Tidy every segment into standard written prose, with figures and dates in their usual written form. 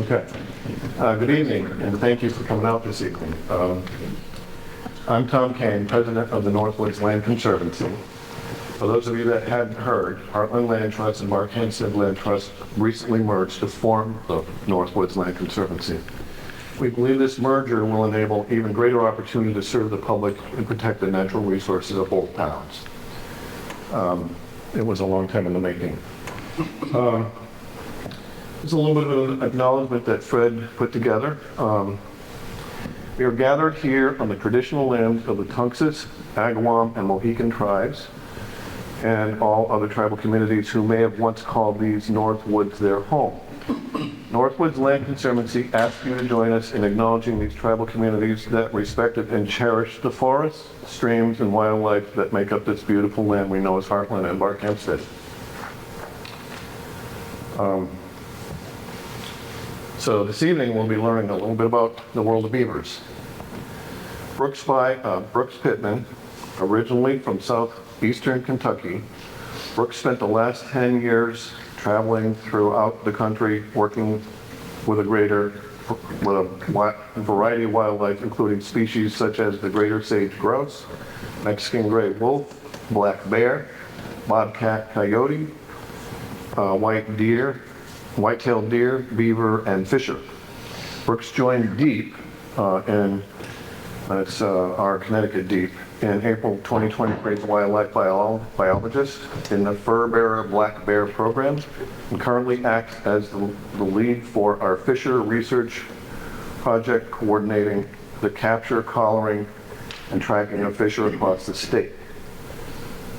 Okay. Good evening, and thank you for coming out this evening. I'm Tom Kane, president of the Northwoods Land Conservancy. For those of you that hadn't heard, Heartland Land Trust and Mark Hempstead Land Trust recently merged to form the Northwoods Land Conservancy. We believe this merger will enable even greater opportunity to serve the public and protect the natural resources of both towns. It was a long time in the making. There's a little bit of an acknowledgement that Fred put together. We are gathered here on the traditional lands of the Tunxus, Agawam, and Mohican tribes, and all other tribal communities who may have once called these Northwoods their home. Northwoods Land Conservancy asks you to join us in acknowledging these tribal communities that respected and cherished the forests, streams, and wildlife that make up this beautiful land we know as Heartland and Mark Hempstead. So this evening we'll be learning a little bit about the world of beavers. Brooks Pittman, originally from southeastern Kentucky. Brooks spent the last 10 years traveling throughout the country working with a variety of wildlife, including species such as the greater sage grouse, Mexican gray wolf, black bear, bobcat coyote, white-tailed deer, beaver, and fisher. Brooks joined DEEP, and that's our Connecticut DEEP, in April 2023 as a wildlife biologist in the fur bearer black bear program, and currently acts as the lead for our fisher research project coordinating the capture, collaring, and tracking of fisher across the state.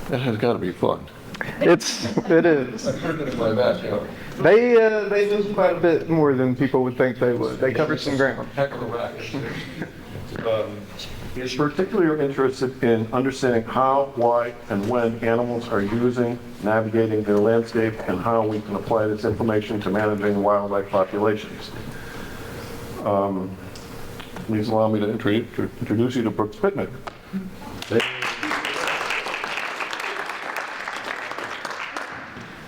That has got to be fun. It is. I've heard it in my backyard. They do quite a bit more than people would think they would. They cover some ground. Heck of a rack. Is particularly interested in understanding how, why, and when animals are navigating their landscape, and how we can apply this information to managing wildlife populations. Please allow me to introduce you to Brooks Pittman.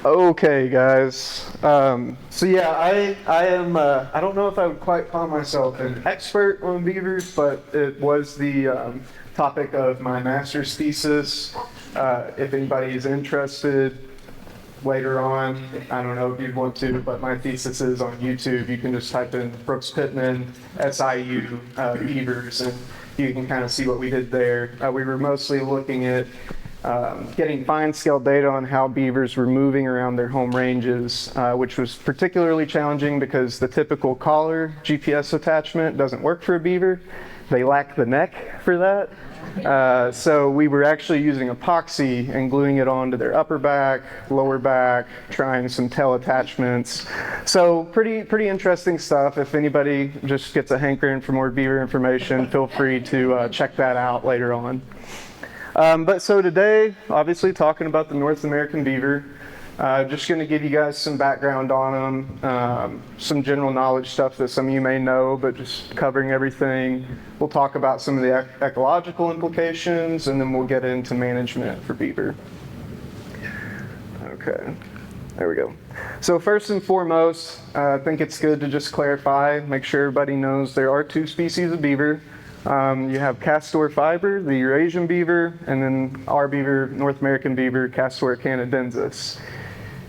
Okay, guys. So yeah, I am. I don't know if I would quite call myself an expert on beavers, but it was the topic of my master's thesis. If anybody is interested later on, I don't know if you'd want to, but my thesis is on YouTube. You can just type in Brooks Pittman, SIU, beavers, and you can kind of see what we did there. We were mostly looking at getting fine-scale data on how beavers were moving around their home ranges, which was particularly challenging because the typical collar GPS attachment doesn't work for a beaver. They lack the neck for that. So we were actually using epoxy and gluing it onto their upper back, lower back, trying some tail attachments. So pretty interesting stuff. If anybody just gets a hankering for more beaver information, feel free to check that out later on. But so today, obviously talking about the North American beaver, just going to give you guys some background on them, some general knowledge stuff that some of you may know, but just covering everything. We'll talk about some of the ecological implications, and then we'll get into management for beaver. Okay, there we go. So first and foremost, I think it's good to just clarify, make sure everybody knows there are two species of beaver. You have castor fiber, the Eurasian beaver, and then our beaver, North American beaver, Castor canadensis.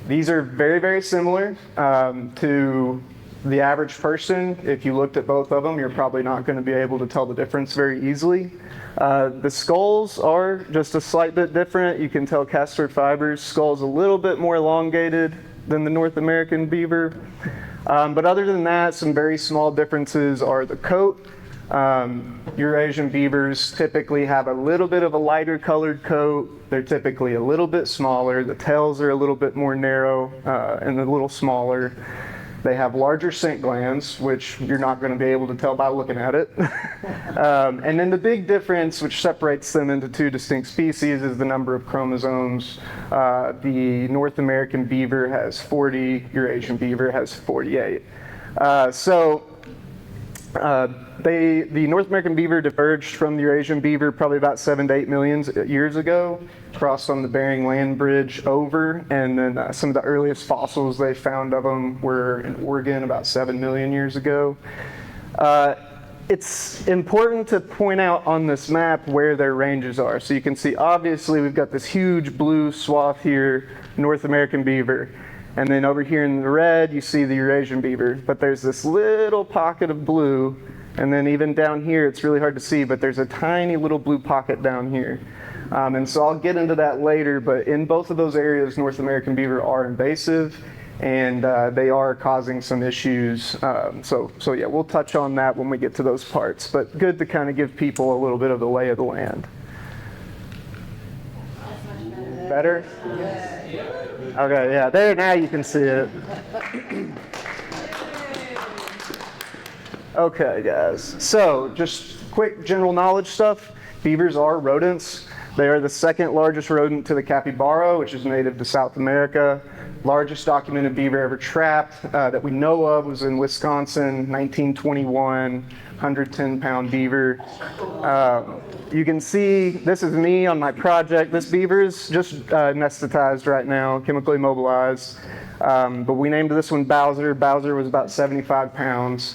These are very, very similar to the average person. If you looked at both of them, you're probably not going to be able to tell the difference very easily. The skulls are just a slight bit different. You can tell castor fiber's skull is a little bit more elongated than the North American beaver. But other than that, some very small differences are the coat. Eurasian beavers typically have a little bit of a lighter colored coat. They're typically a little bit smaller. The tails are a little bit more narrow and a little smaller. They have larger scent glands, which you're not going to be able to tell by looking at it. And then the big difference, which separates them into two distinct species, is the number of chromosomes. The North American beaver has 40, Eurasian beaver has 48. So The North American beaver diverged from the Eurasian beaver probably about 7 to 8 million years ago, crossed on the Bering Land Bridge over, and then some of the earliest fossils they found of them were in Oregon about 7 million years ago. It's important to point out on this map where their ranges are. So you can see, obviously, we've got this huge blue swath here, North American beaver. And then over here in the red, you see the Eurasian beaver. But there's this little pocket of blue. And then even down here, it's really hard to see, but there's a tiny little blue pocket down here. And so I'll get into that later, but in both of those areas, North American beaver are invasive, and they are causing some issues. So yeah, we'll touch on that when we get to those parts. But good to kind of give people a little bit of the lay of the land. Better? Okay, yeah, there, now you can see it. Okay, guys, so just quick general knowledge stuff. Beavers are rodents. They are the second largest rodent to the capybara, which is native to South America. Largest documented beaver ever trapped that we know of was in Wisconsin, 1921, 110-pound beaver. You can see, this is me on my project. This beaver is just anesthetized right now, chemically immobilized. But we named this one Bowser. Bowser was about 75 pounds.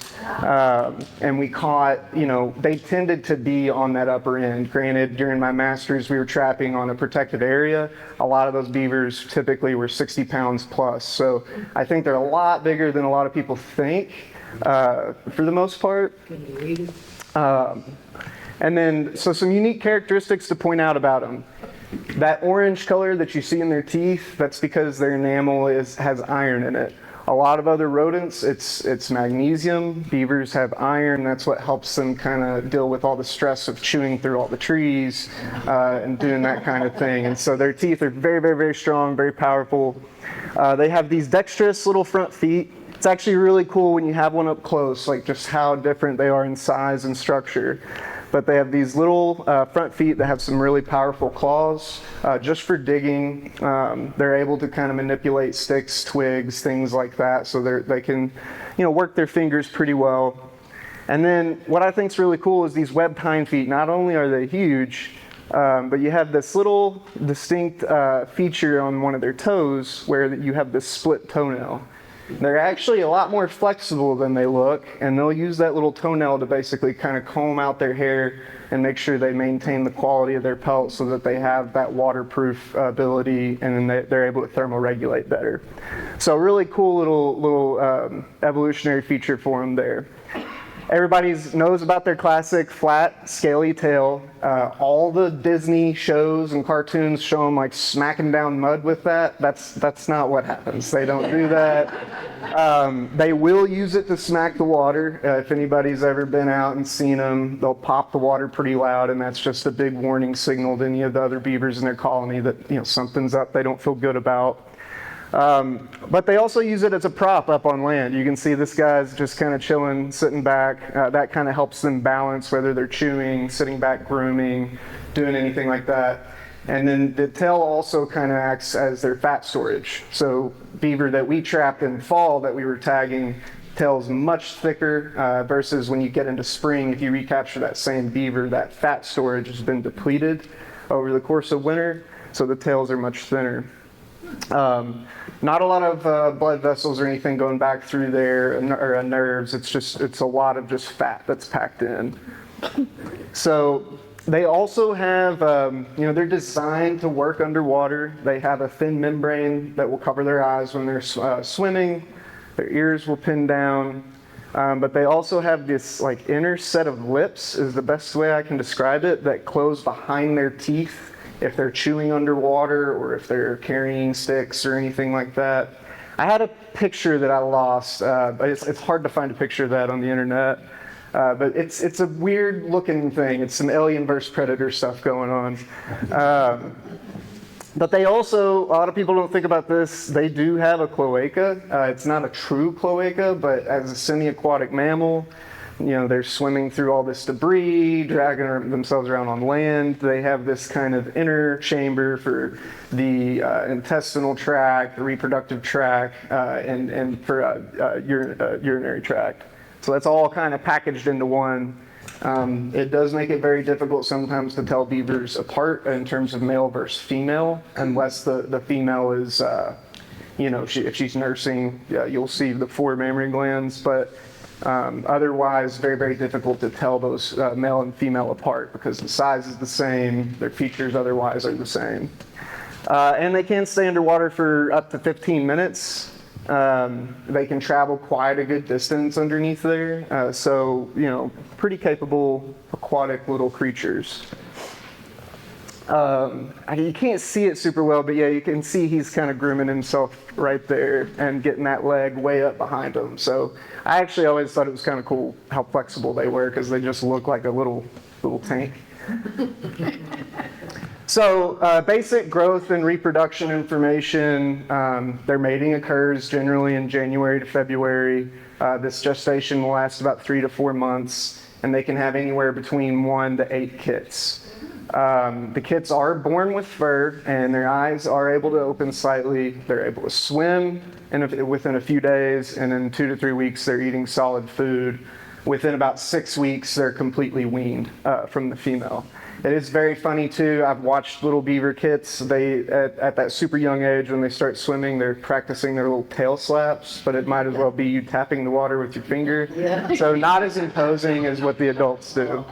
And we caught, they tended to be on that upper end. Granted, during my master's, we were trapping on a protected area. A lot of those beavers typically were 60 pounds plus. So I think they're a lot bigger than a lot of people think, for the most part. And then, so some unique characteristics to point out about them. That orange color that you see in their teeth, that's because their enamel has iron in it. A lot of other rodents, it's magnesium. Beavers have iron. That's what helps them kind of deal with all the stress of chewing through all the trees and doing that kind of thing. And so their teeth are very, very, very strong, very powerful. They have these dexterous little front feet. It's actually really cool when you have one up close, like just how different they are in size and structure. But they have these little front feet that have some really powerful claws just for digging. They're able to kind of manipulate sticks, twigs, things like that. So they can, work their fingers pretty well. And then what I think is really cool is these webbed hind feet. Not only are they huge, but you have this little distinct feature on one of their toes where you have this split toenail. They're actually a lot more flexible than they look, and they'll use that little toenail to basically kind of comb out their hair and make sure they maintain the quality of their pelt so that they have that waterproof ability, and then they're able to thermoregulate better. So really cool little evolutionary feature for them there. Everybody knows about their classic flat, scaly tail. All the Disney shows and cartoons show them like smacking down mud with that. That's not what happens. They don't do that. They will use it to smack the water. If anybody's ever been out and seen them, they'll pop the water pretty loud, and that's just a big warning signal to any of the other beavers in their colony that something's up they don't feel good about. But they also use it as a prop up on land. You can see this guy's just kind of chilling, sitting back. That kind of helps them balance whether they're chewing, sitting back, grooming, doing anything like that. And then the tail also kind of acts as their fat storage. So beaver that we trapped in fall that we were tagging, tail's much thicker versus when you get into spring, if you recapture that same beaver, that fat storage has been depleted over the course of winter, so the tails are much thinner. Not a lot of blood vessels or anything going back through there, or nerves. It's a lot of just fat that's packed in. So they also have, they're designed to work underwater. They have a thin membrane that will cover their eyes when they're swimming. Their ears will pin down. But they also have this inner set of lips, is the best way I can describe it, that close behind their teeth if they're chewing underwater or if they're carrying sticks or anything like that. I had a picture that I lost, but it's hard to find a picture of that on the internet. But it's a weird looking thing. It's some alien versus predator stuff going on. But they also, a lot of people don't think about this, they do have a cloaca. It's not a true cloaca, but as a semi-aquatic mammal, they're swimming through all this debris, dragging themselves around on land. They have this kind of inner chamber for the intestinal tract, the reproductive tract, and for urinary tract. So that's all kind of packaged into one. It does make it very difficult sometimes to tell beavers apart in terms of male versus female, unless the female is, if she's nursing, you'll see the 4 mammary glands, but otherwise very, very difficult to tell those male and female apart because the size is the same, their features otherwise are the same. And they can stay underwater for up to 15 minutes. They can travel quite a good distance underneath there. So, pretty capable aquatic little creatures. You can't see it super well, but yeah, you can see he's kind of grooming himself right there and getting that leg way up behind him. So I actually always thought it was kind of cool how flexible they were because they just look like a little tank. So basic growth and reproduction information, their mating occurs generally in January to February. This gestation will last about 3 to 4 months, and they can have anywhere between 1 to 8 kits. The kits are born with fur, and their eyes are able to open slightly. They're able to swim within a few days, and in 2 to 3 weeks, they're eating solid food. Within about 6 weeks, they're completely weaned from the female. It is very funny too. I've watched little beaver kits. At that super young age, when they start swimming, they're practicing their little tail slaps, but it might as well be you tapping the water with your finger. Yeah. So not as imposing as what the adults do.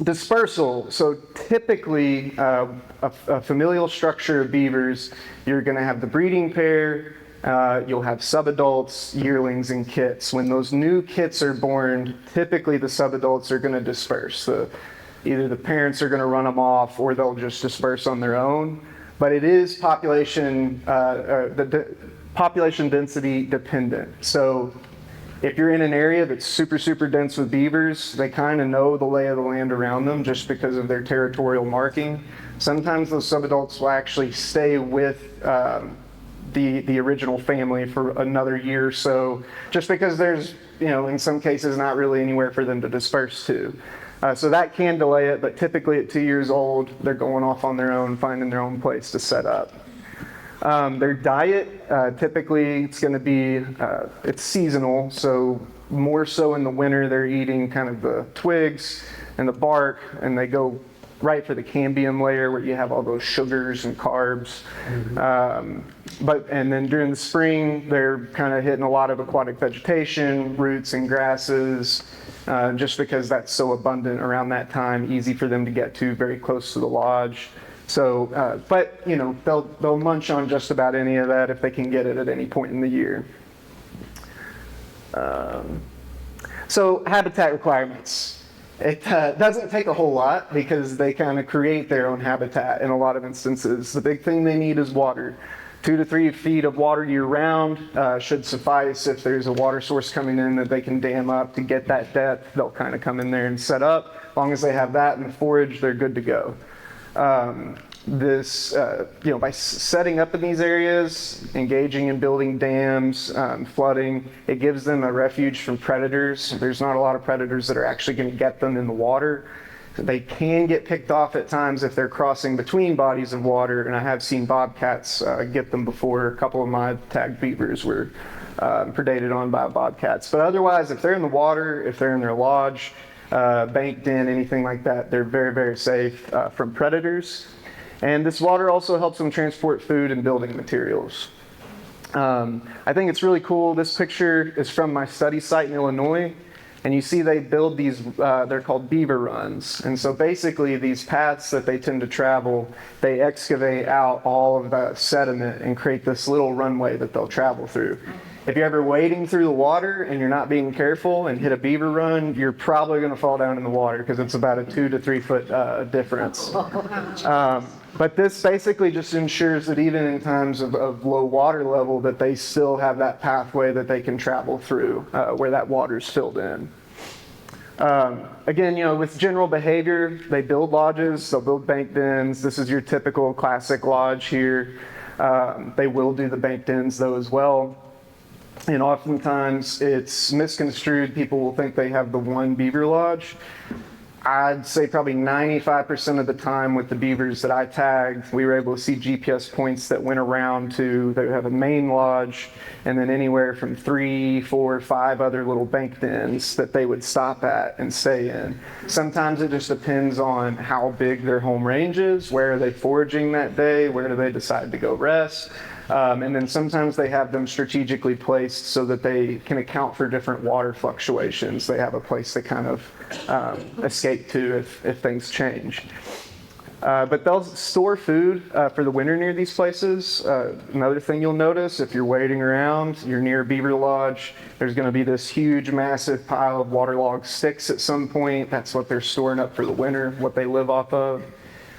Dispersal. So typically, a familial structure of beavers, you're going to have the breeding pair. You'll have subadults, yearlings, and kits. When those new kits are born, typically the subadults are going to disperse. Either the parents are going to run them off or they'll just disperse on their own. But it is population density dependent. So if you're in an area that's super, super dense with beavers, they kind of know the lay of the land around them just because of their territorial marking. Sometimes those subadults will actually stay with the original family for another year or so, just because there's, in some cases, not really anywhere for them to disperse to. So that can delay it, but typically at 2 years old, they're going off on their own, finding their own place to set up. Their diet, typically it's going to be, it's seasonal, so more so in the winter, they're eating kind of the twigs and the bark, and they go right for the cambium layer where you have all those sugars and carbs. And then during the spring, they're kind of hitting a lot of aquatic vegetation, roots and grasses, just because that's so abundant around that time, easy for them to get to, very close to the lodge. So, they'll munch on just about any of that if they can get it at any point in the year. So habitat requirements. It doesn't take a whole lot because they kind of create their own habitat in a lot of instances. The big thing they need is water. 2 to 3 feet of water year round should suffice. If there's a water source coming in that they can dam up to get that depth, they'll kind of come in there and set up. As long as they have that and forage, they're good to go. By setting up in these areas, engaging in building dams, flooding, it gives them a refuge from predators. There's not a lot of predators that are actually going to get them in the water. They can get picked off at times if they're crossing between bodies of water, and I have seen bobcats get them before. A couple of my tagged beavers were predated on by bobcats. But otherwise, if they're in the water, if they're in their lodge, banked in, anything like that, they're very, very safe from predators. And this water also helps them transport food and building materials. I think it's really cool. This picture is from my study site in Illinois. And you see they build these, they're called beaver runs. And so basically these paths that they tend to travel, they excavate out all of the sediment and create this little runway that they'll travel through. If you're ever wading through the water and you're not being careful and hit a beaver run, you're probably going to fall down in the water because it's about a 2 to 3 foot difference. But this basically just ensures that even in times of low water level, that they still have that pathway that they can travel through where that water's filled in. Again, with general behavior, they build lodges, they'll build bank dens. This is your typical classic lodge here. They will do the bank dens though as well. And oftentimes it's misconstrued. People will think they have the one beaver lodge. I'd say probably 95% of the time with the beavers that I tagged, we were able to see GPS points that went around to, they would have a main lodge, and then anywhere from 3, 4, 5 other little bank dens that they would stop at and stay in. Sometimes it just depends on how big their home range is, where are they foraging that day, where do they decide to go rest. And then sometimes they have them strategically placed so that they can account for different water fluctuations. They have a place to kind of escape to if things change. But they'll store food for the winter near these places. Another thing you'll notice, if you're waiting around, you're near a beaver lodge, there's going to be this huge, massive pile of waterlogged sticks at some point. That's what they're storing up for the winter, what they live off of.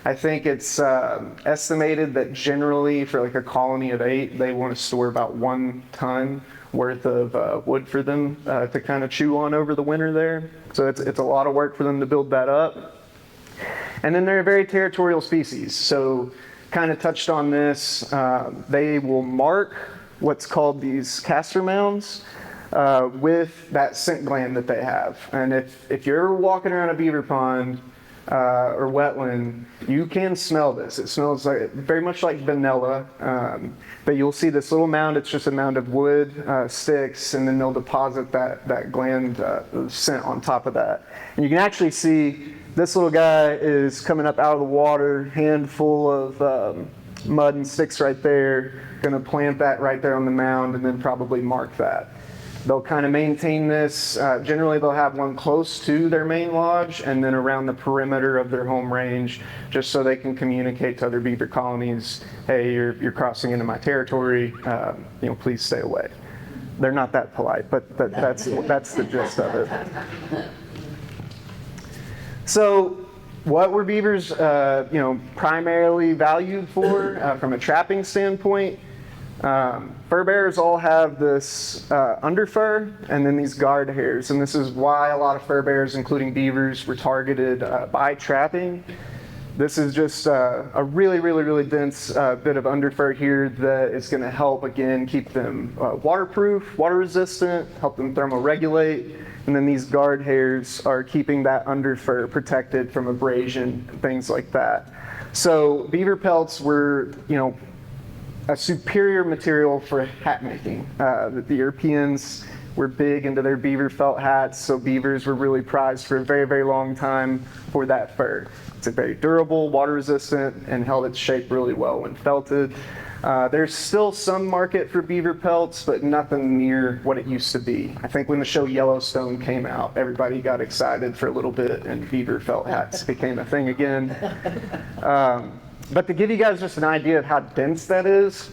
I think it's estimated that generally for like a colony of 8, they want to store about 1 ton worth of wood for them to kind of chew on over the winter there. So it's a lot of work for them to build that up. And then they're a very territorial species. So kind of touched on this. They will mark what's called these castor mounds with that scent gland that they have. And if you're ever walking around a beaver pond, or wetland, you can smell this. It smells like very much like vanilla, but you'll see this little mound. It's just a mound of wood, sticks, and then they'll deposit that gland scent on top of that. And you can actually see this little guy is coming up out of the water, handful of mud and sticks right there. Going to plant that right there on the mound, and then probably mark that. They'll kind of maintain this. Generally, they'll have one close to their main lodge and then around the perimeter of their home range, just so they can communicate to other beaver colonies, hey, you're crossing into my territory, please stay away. They're not that polite, but that's the gist of it. So what were beavers primarily valued for from a trapping standpoint? Fur bearers all have this underfur and then these guard hairs, and this is why a lot of fur bearers, including beavers, were targeted by trapping. This is just a really, really, really dense bit of underfur here that is going to help, again, keep them waterproof, water resistant, help them thermoregulate, and then these guard hairs are keeping that underfur protected from abrasion and things like that. So beaver pelts were, a superior material for hat making. The Europeans were big into their beaver felt hats, so beavers were really prized for a very, very long time for that fur. It's very durable, water resistant, and held its shape really well when felted. There's still some market for beaver pelts, but nothing near what it used to be. I think when the show Yellowstone came out, everybody got excited for a little bit, and beaver felt hats became a thing again. But to give you guys just an idea of how dense that is,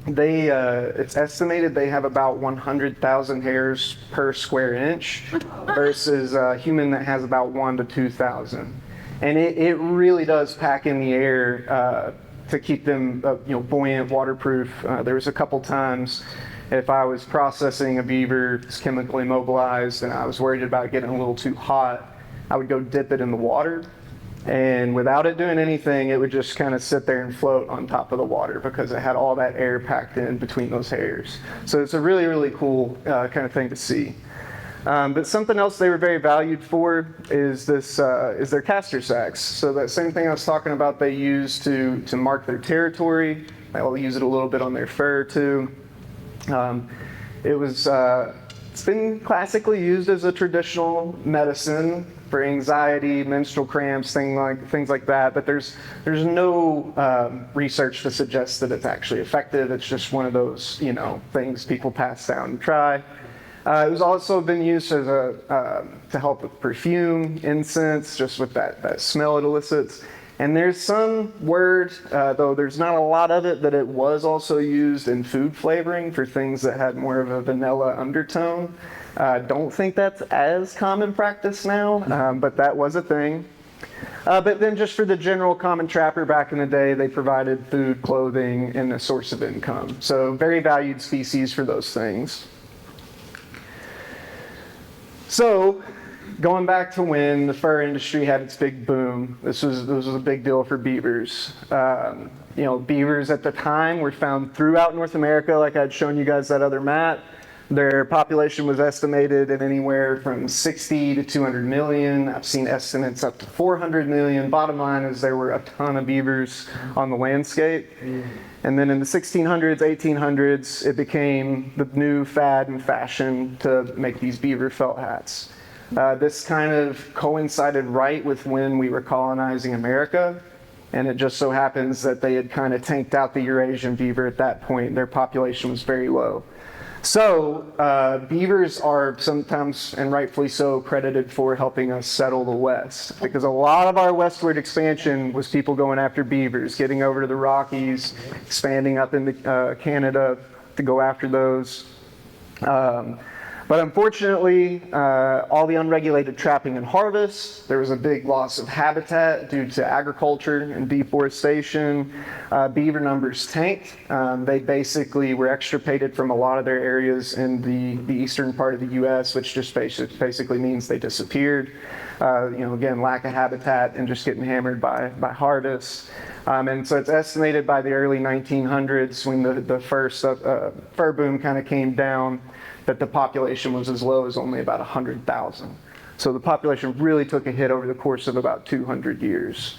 it's estimated they have about 100,000 hairs per square inch versus a human that has about 1 to 2,000. And it really does pack in the air to keep them buoyant, waterproof. There was a couple times if I was processing a beaver, it's chemically immobilized, and I was worried about getting a little too hot, I would go dip it in the water. And without it doing anything, it would just kind of sit there and float on top of the water because it had all that air packed in between those hairs. So it's a really, really cool kind of thing to see. But something else they were very valued for is their castor sacs. So that same thing I was talking about they use to mark their territory. They'll use it a little bit on their fur too. It's been classically used as a traditional medicine for anxiety, menstrual cramps, things like that. But there's no research to suggest that it's actually effective. It's just one of those things people pass down and try. It was also been used as to help with perfume, incense, just with that smell it elicits. And there's some word, though there's not a lot of it, that it was also used in food flavoring for things that had more of a vanilla undertone. Don't think that's as common practice now, but that was a thing. But then just for the general common trapper back in the day, they provided food, clothing, and a source of income. So very valued species for those things. So going back to when the fur industry had its big boom, this was a big deal for beavers. Beavers at the time were found throughout North America, like I'd shown you guys that other map. Their population was estimated at anywhere from 60 to 200 million. I've seen estimates up to 400 million. Bottom line is there were a ton of beavers on the landscape. And then in the 1600s, 1800s, it became the new fad and fashion to make these beaver felt hats. This kind of coincided right with when we were colonizing America. And it just so happens that they had kind of tanked out the Eurasian beaver at that point. Their population was very low. So beavers are sometimes, and rightfully so, credited for helping us settle the West, because a lot of our westward expansion was people going after beavers, getting over to the Rockies, expanding up into Canada to go after those. But unfortunately, all the unregulated trapping and harvest, there was a big loss of habitat due to agriculture and deforestation. Beaver numbers tanked. They basically were extirpated from a lot of their areas in the eastern part of the U.S., which just basically means they disappeared. Again, lack of habitat and just getting hammered by harvest. And so it's estimated by the early 1900s, when the first fur boom kind of came down, that the population was as low as only about 100,000. So the population really took a hit over the course of about 200 years.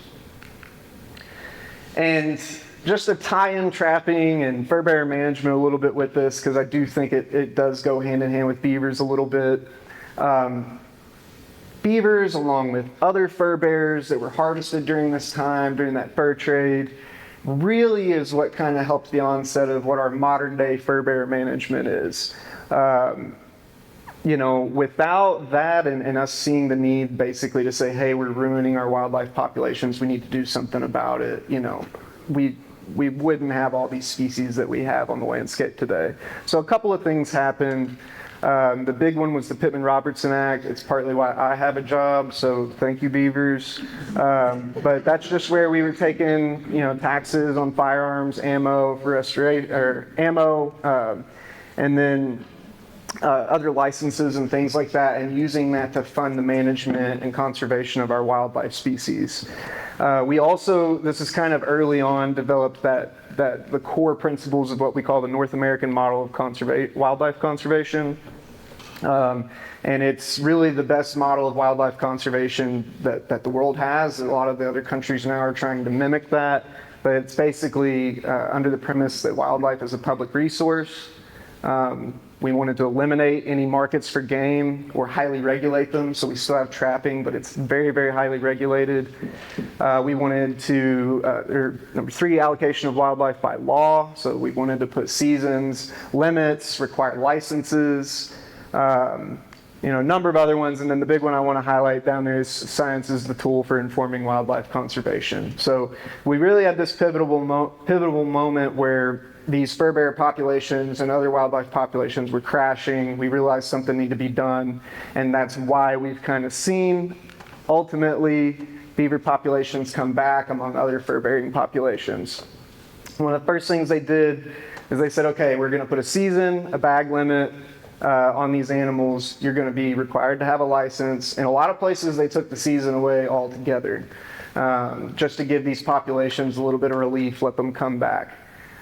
And just to tie in trapping and fur bearer management a little bit with this, because I do think it does go hand in hand with beavers a little bit. Beavers, along with other fur bearers that were harvested during this time, during that fur trade, really is what kind of helped the onset of what our modern day fur bearer management is. Without that and us seeing the need basically to say, hey, we're ruining our wildlife populations, we need to do something about it, we wouldn't have all these species that we have on the landscape today. So a couple of things happened. The big one was the Pittman-Robertson Act. It's partly why I have a job, so thank you, Beavers. But that's just where we were taking, taxes on firearms, ammo for restoration, or ammo, and then other licenses and things like that, and using that to fund the management and conservation of our wildlife species. We also, this is kind of early on, developed that the core principles of what we call the North American model of wildlife conservation. And it's really the best model of wildlife conservation that the world has. A lot of the other countries now are trying to mimic that, but it's basically under the premise that wildlife is a public resource. We wanted to eliminate any markets for game or highly regulate them, so we still have trapping, but it's very, very highly regulated. We wanted to, number 3, allocation of wildlife by law, so we wanted to put seasons, limits, require licenses, a number of other ones, and then the big one I want to highlight down there is science is the tool for informing wildlife conservation. So we really had this pivotal moment where these fur bearer populations and other wildlife populations were crashing. We realized something needed to be done, and that's why we've kind of seen, ultimately, beaver populations come back among other fur-bearing populations. One of the first things they did is they said, okay, we're going to put a season, a bag limit on these animals. You're going to be required to have a license. In a lot of places, they took the season away altogether, just to give these populations a little bit of relief, let them come back.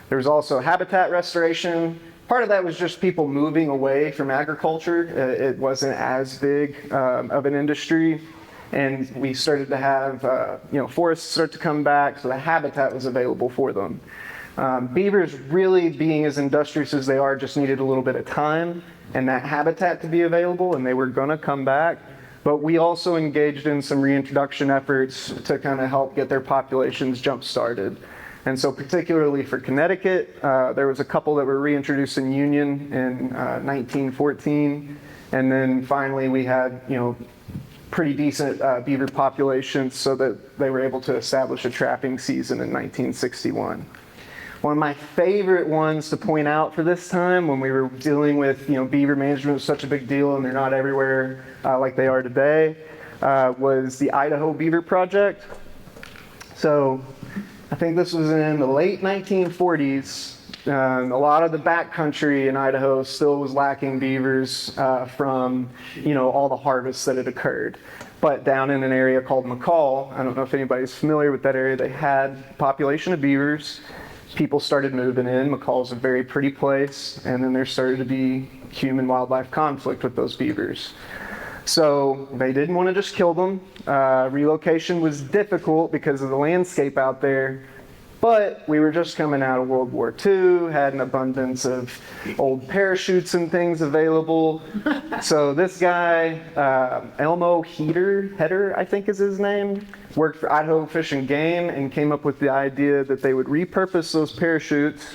There was also habitat restoration. Part of that was just people moving away from agriculture. It wasn't as big of an industry. And we started to have, forests start to come back, so the habitat was available for them. Beavers, really being as industrious as they are, just needed a little bit of time and that habitat to be available, and they were going to come back. But we also engaged in some reintroduction efforts to kind of help get their populations jump-started. And so particularly for Connecticut, there was a couple that were reintroduced in Union in 1914. And then finally we had, pretty decent beaver populations so that they were able to establish a trapping season in 1961. One of my favorite ones to point out for this time, when we were dealing with, beaver management was such a big deal and they're not everywhere like they are today, was the Idaho Beaver Project. So I think this was in the late 1940s. A lot of the backcountry in Idaho still was lacking beavers from, all the harvests that had occurred. But down in an area called McCall, I don't know if anybody's familiar with that area, they had a population of beavers. people started moving in. McCall's a very pretty place, and then there started to be human-wildlife conflict with those beavers. So they didn't want to just kill them. Relocation was difficult because of the landscape out there, but we were just coming out of World War II, had an abundance of old parachutes and things available. So this guy, Elmo Heder, I think is his name, worked for Idaho Fish and Game and came up with the idea that they would repurpose those parachutes,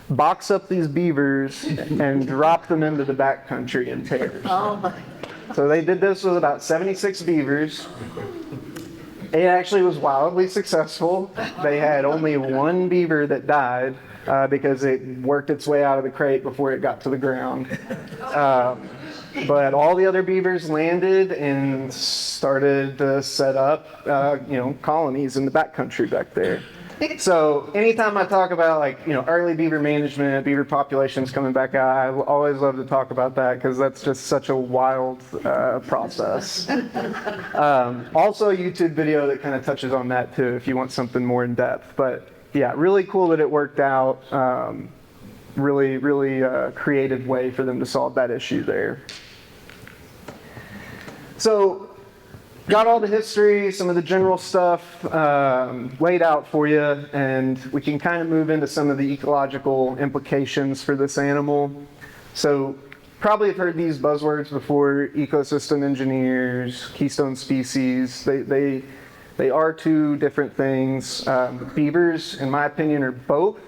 box up these beavers, and drop them into the backcountry in pairs. Oh my. So they did this with about 76 beavers. It actually was wildly successful. They had only one beaver that died because it worked its way out of the crate before it got to the ground. But all the other beavers landed and started to set up, colonies in the backcountry back there. So anytime I talk about early beaver management, beaver populations coming back out, I always love to talk about that because that's just such a wild process. Also a YouTube video that kind of touches on that too if you want something more in depth. But yeah, really cool that it worked out. Really creative way for them to solve that issue there. So got all the history, some of the general stuff laid out for you, and we can kind of move into some of the ecological implications for this animal. So probably have heard these buzzwords before: ecosystem engineers, keystone species. They are two different things. Beavers, in my opinion, are both.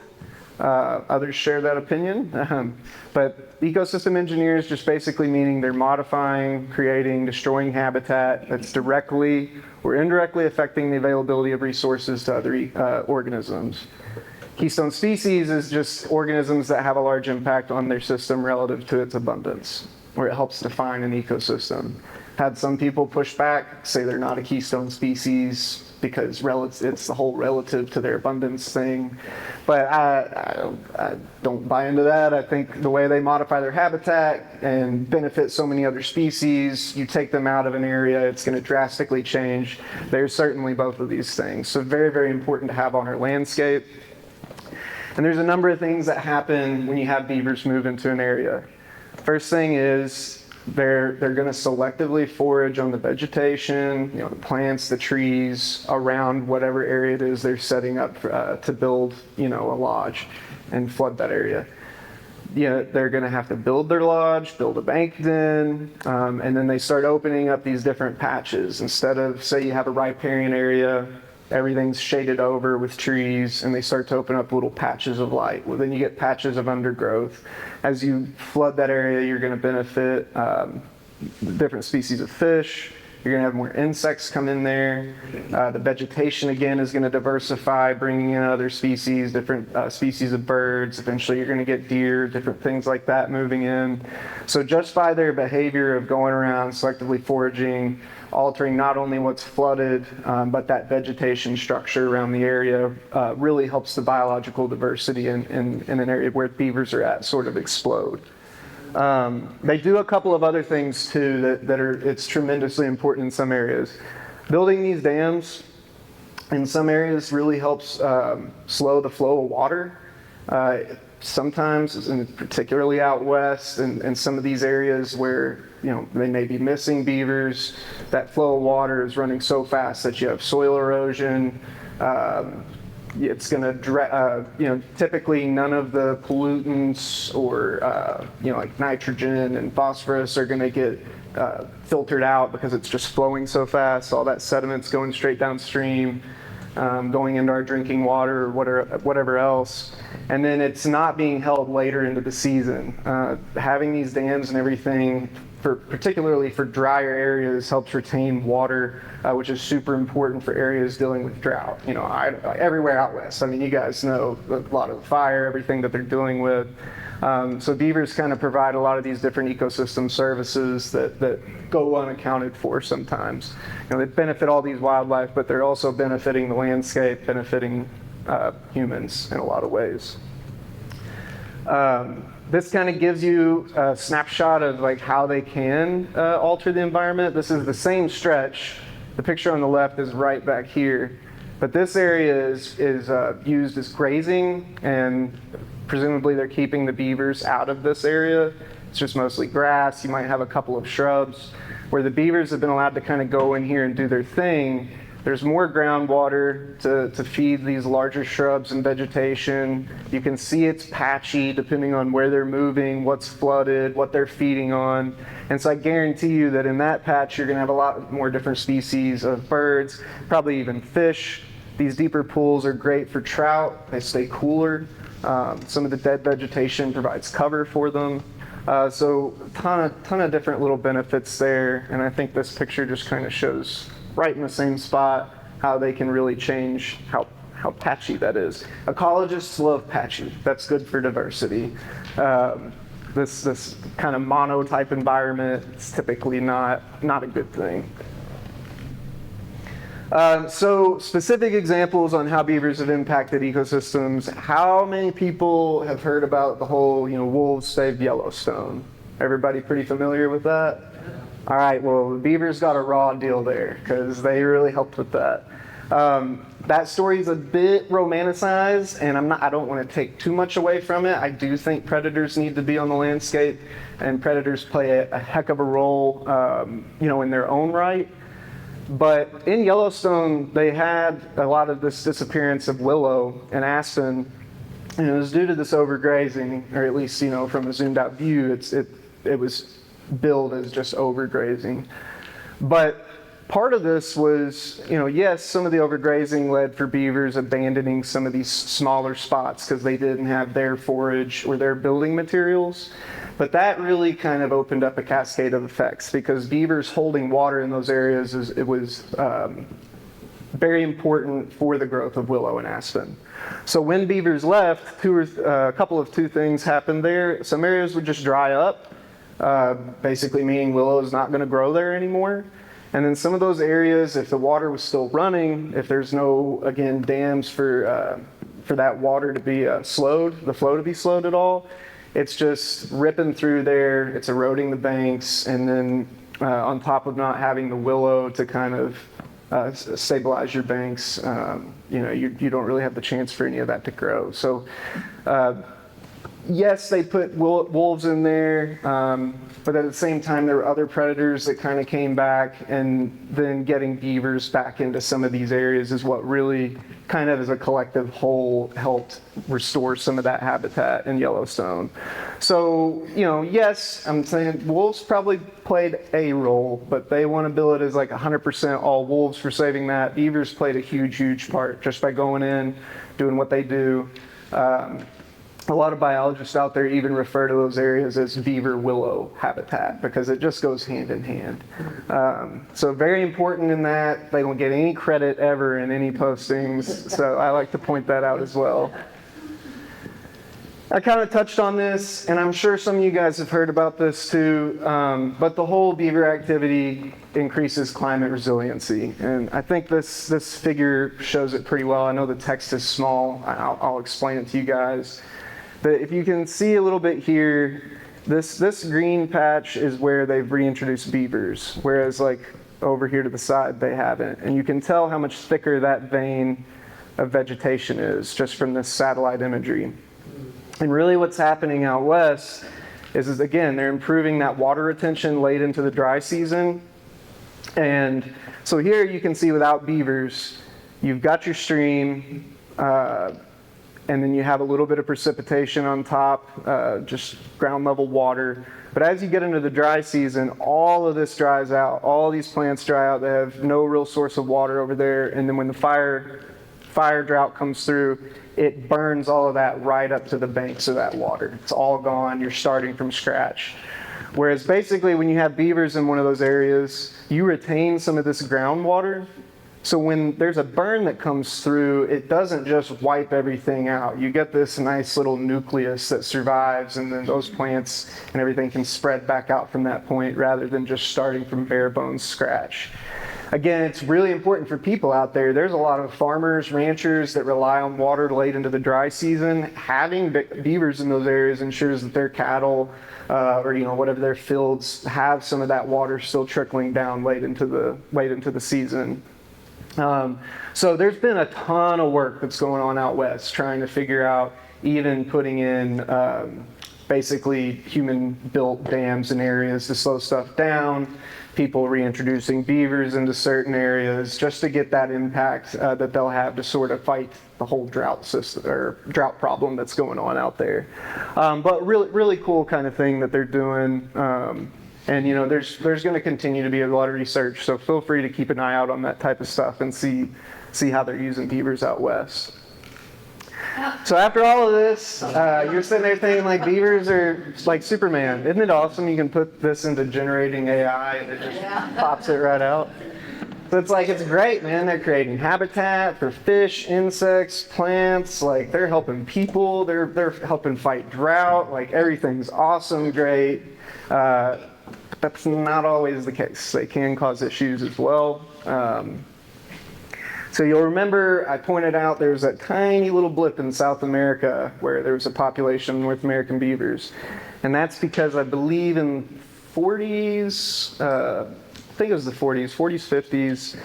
Others share that opinion. But ecosystem engineers just basically meaning they're modifying, creating, destroying habitat that's directly or indirectly affecting the availability of resources to other organisms. Keystone species is just organisms that have a large impact on their system relative to its abundance, where it helps define an ecosystem. Had some people push back, say they're not a keystone species because it's the whole relative to their abundance thing. But I don't buy into that. I think the way they modify their habitat and benefit so many other species, you take them out of an area, it's going to drastically change. There's certainly both of these things. So very, very important to have on our landscape. And there's a number of things that happen when you have beavers move into an area. First thing is they're going to selectively forage on the vegetation, the plants, the trees around whatever area it is they're setting up to build, a lodge and flood that area. They're going to have to build their lodge, build a bank den, and then they start opening up these different patches. Instead of, say, you have a riparian area, everything's shaded over with trees, and they start to open up little patches of light. Well, then you get patches of undergrowth. As you flood that area, you're going to benefit different species of fish. You're going to have more insects come in there. The vegetation, again, is going to diversify, bringing in other species, different species of birds. Eventually, you're going to get deer, different things like that moving in. So just by their behavior of going around, selectively foraging, altering not only what's flooded, but that vegetation structure around the area really helps the biological diversity in an area where beavers are at sort of explode. They do a couple of other things too it's tremendously important in some areas. Building these dams in some areas really helps slow the flow of water. Sometimes, and particularly out west and some of these areas where they may be missing beavers, that flow of water is running so fast that you have soil erosion. It's going to, typically none of the pollutants or, like nitrogen and phosphorus are going to get filtered out because it's just flowing so fast. All that sediment's going straight downstream, going into our drinking water or whatever else. And then it's not being held later into the season. Having these dams and everything, particularly for drier areas, helps retain water, which is super important for areas dealing with drought. Everywhere out west. You guys know a lot of the fire, everything that they're dealing with. So beavers kind of provide a lot of these different ecosystem services that go unaccounted for sometimes. They benefit all these wildlife, but they're also benefiting the landscape, benefiting humans in a lot of ways. This kind of gives you a snapshot of how they can alter the environment. This is the same stretch. The picture on the left is right back here. But this area is used as grazing, and presumably they're keeping the beavers out of this area. It's just mostly grass. You might have a couple of shrubs. Where the beavers have been allowed to kind of go in here and do their thing, there's more groundwater to feed these larger shrubs and vegetation. You can see it's patchy depending on where they're moving, what's flooded, what they're feeding on. And so I guarantee you that in that patch, you're going to have a lot more different species of birds, probably even fish. These deeper pools are great for trout. They stay cooler. Some of the dead vegetation provides cover for them. So a ton of different little benefits there. And I think this picture just kind of shows right in the same spot how they can really change how patchy that is. Ecologists love patchy. That's good for diversity. This kind of monotype environment is typically not a good thing. So specific examples on how beavers have impacted ecosystems. How many people have heard about the whole, wolves saved Yellowstone? Everybody pretty familiar with that? All right, well, the beavers got a raw deal there because they really helped with that. That story is a bit romanticized, and I don't want to take too much away from it. I do think predators need to be on the landscape, and predators play a heck of a role, in their own right. But in Yellowstone, they had a lot of this disappearance of willow and aspen, and it was due to this overgrazing, or at least, from a zoomed out view, it was billed as just overgrazing. But part of this was, yes, some of the overgrazing led for beavers abandoning some of these smaller spots because they didn't have their forage or their building materials. But that really kind of opened up a cascade of effects because beavers holding water in those areas was very important for the growth of willow and aspen. So when beavers left, a couple of two things happened there. Some areas would just dry up, basically meaning willow is not going to grow there anymore. And then some of those areas, if the water was still running, if there's no, again, dams for that water to be the flow to be slowed at all, it's just ripping through there, it's eroding the banks, and then on top of not having the willow to kind of stabilize your banks, you don't really have the chance for any of that to grow. So yes, they put wolves in there, but at the same time, there were other predators that kind of came back, and then getting beavers back into some of these areas is what really kind of as a collective whole helped restore some of that habitat in Yellowstone. So, yes, I'm saying wolves probably played a role, but they want to bill it as like 100% all wolves for saving that. Beavers played a huge part just by going in, doing what they do. A lot of biologists out there even refer to those areas as beaver willow habitat because it just goes hand in hand. So very important in that. They don't get any credit ever in any postings, so I like to point that out as well. I kind of touched on this, and I'm sure some of you guys have heard about this too, but the whole beaver activity increases climate resiliency. And I think this figure shows it pretty well. I know the text is small. I'll explain it to you guys. But if you can see a little bit here, this green patch is where they've reintroduced beavers, whereas like over here to the side, they haven't. And you can tell how much thicker that vein of vegetation is just from this satellite imagery. And really what's happening out west is again, they're improving that water retention late into the dry season. And so here you can see without beavers, you've got your stream, and then you have a little bit of precipitation on top, just ground level water. But as you get into the dry season, all of this dries out. All these plants dry out. They have no real source of water over there. And then when the fire drought comes through, it burns all of that right up to the banks of that water. It's all gone. You're starting from scratch. Whereas basically when you have beavers in one of those areas, you retain some of this groundwater. So when there's a burn that comes through, it doesn't just wipe everything out. You get this nice little nucleus that survives, and then those plants and everything can spread back out from that point rather than just starting from bare bones scratch. Again, it's really important for people out there. There's a lot of farmers, ranchers that rely on water late into the dry season. Having beavers in those areas ensures that their cattle or whatever their fields have some of that water still trickling down late into the season. So there's been a ton of work that's going on out west trying to figure out even putting in basically human-built dams in areas to slow stuff down, people reintroducing beavers into certain areas just to get that impact that they'll have to sort of fight the whole drought system or drought problem that's going on out there. But really cool kind of thing that they're doing. And you know, there's going to continue to be a lot of research, so feel free to keep an eye out on that type of stuff and see how they're using beavers out west. So after all of this, you're sitting there thinking like beavers are like Superman. Isn't it awesome? You can put this into generating AI and it just pops it right out. So it's like, it's great, man. They're creating habitat for fish, insects, plants. Like they're helping people. They're helping fight drought. Like everything's awesome, great. That's not always the case. They can cause issues as well. So you'll remember I pointed out there's a tiny little blip in South America where there was a population of North American beavers. And that's because I believe in 40s, I think it was the 40s, 50s,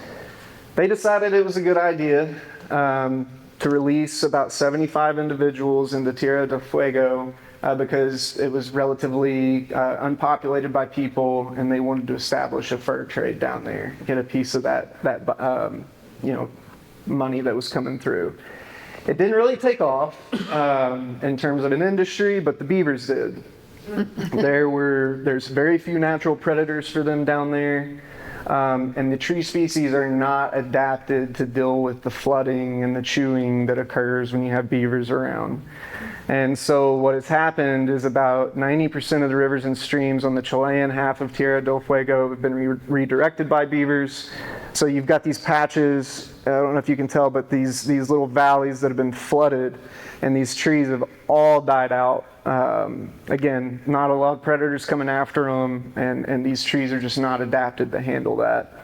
they decided it was a good idea to release about 75 individuals into Tierra del Fuego because it was relatively unpopulated by people, and they wanted to establish a fur trade down there, get a piece of that money that was coming through. It didn't really take off in terms of an industry, but the beavers did. There's very few natural predators for them down there. And the tree species are not adapted to deal with the flooding and the chewing that occurs when you have beavers around. And so what has happened is about 90% of the rivers and streams on the Chilean half of Tierra del Fuego have been redirected by beavers. So you've got these patches, I don't know if you can tell, but these little valleys that have been flooded, and these trees have all died out. Again, not a lot of predators coming after them, and these trees are just not adapted to handle that.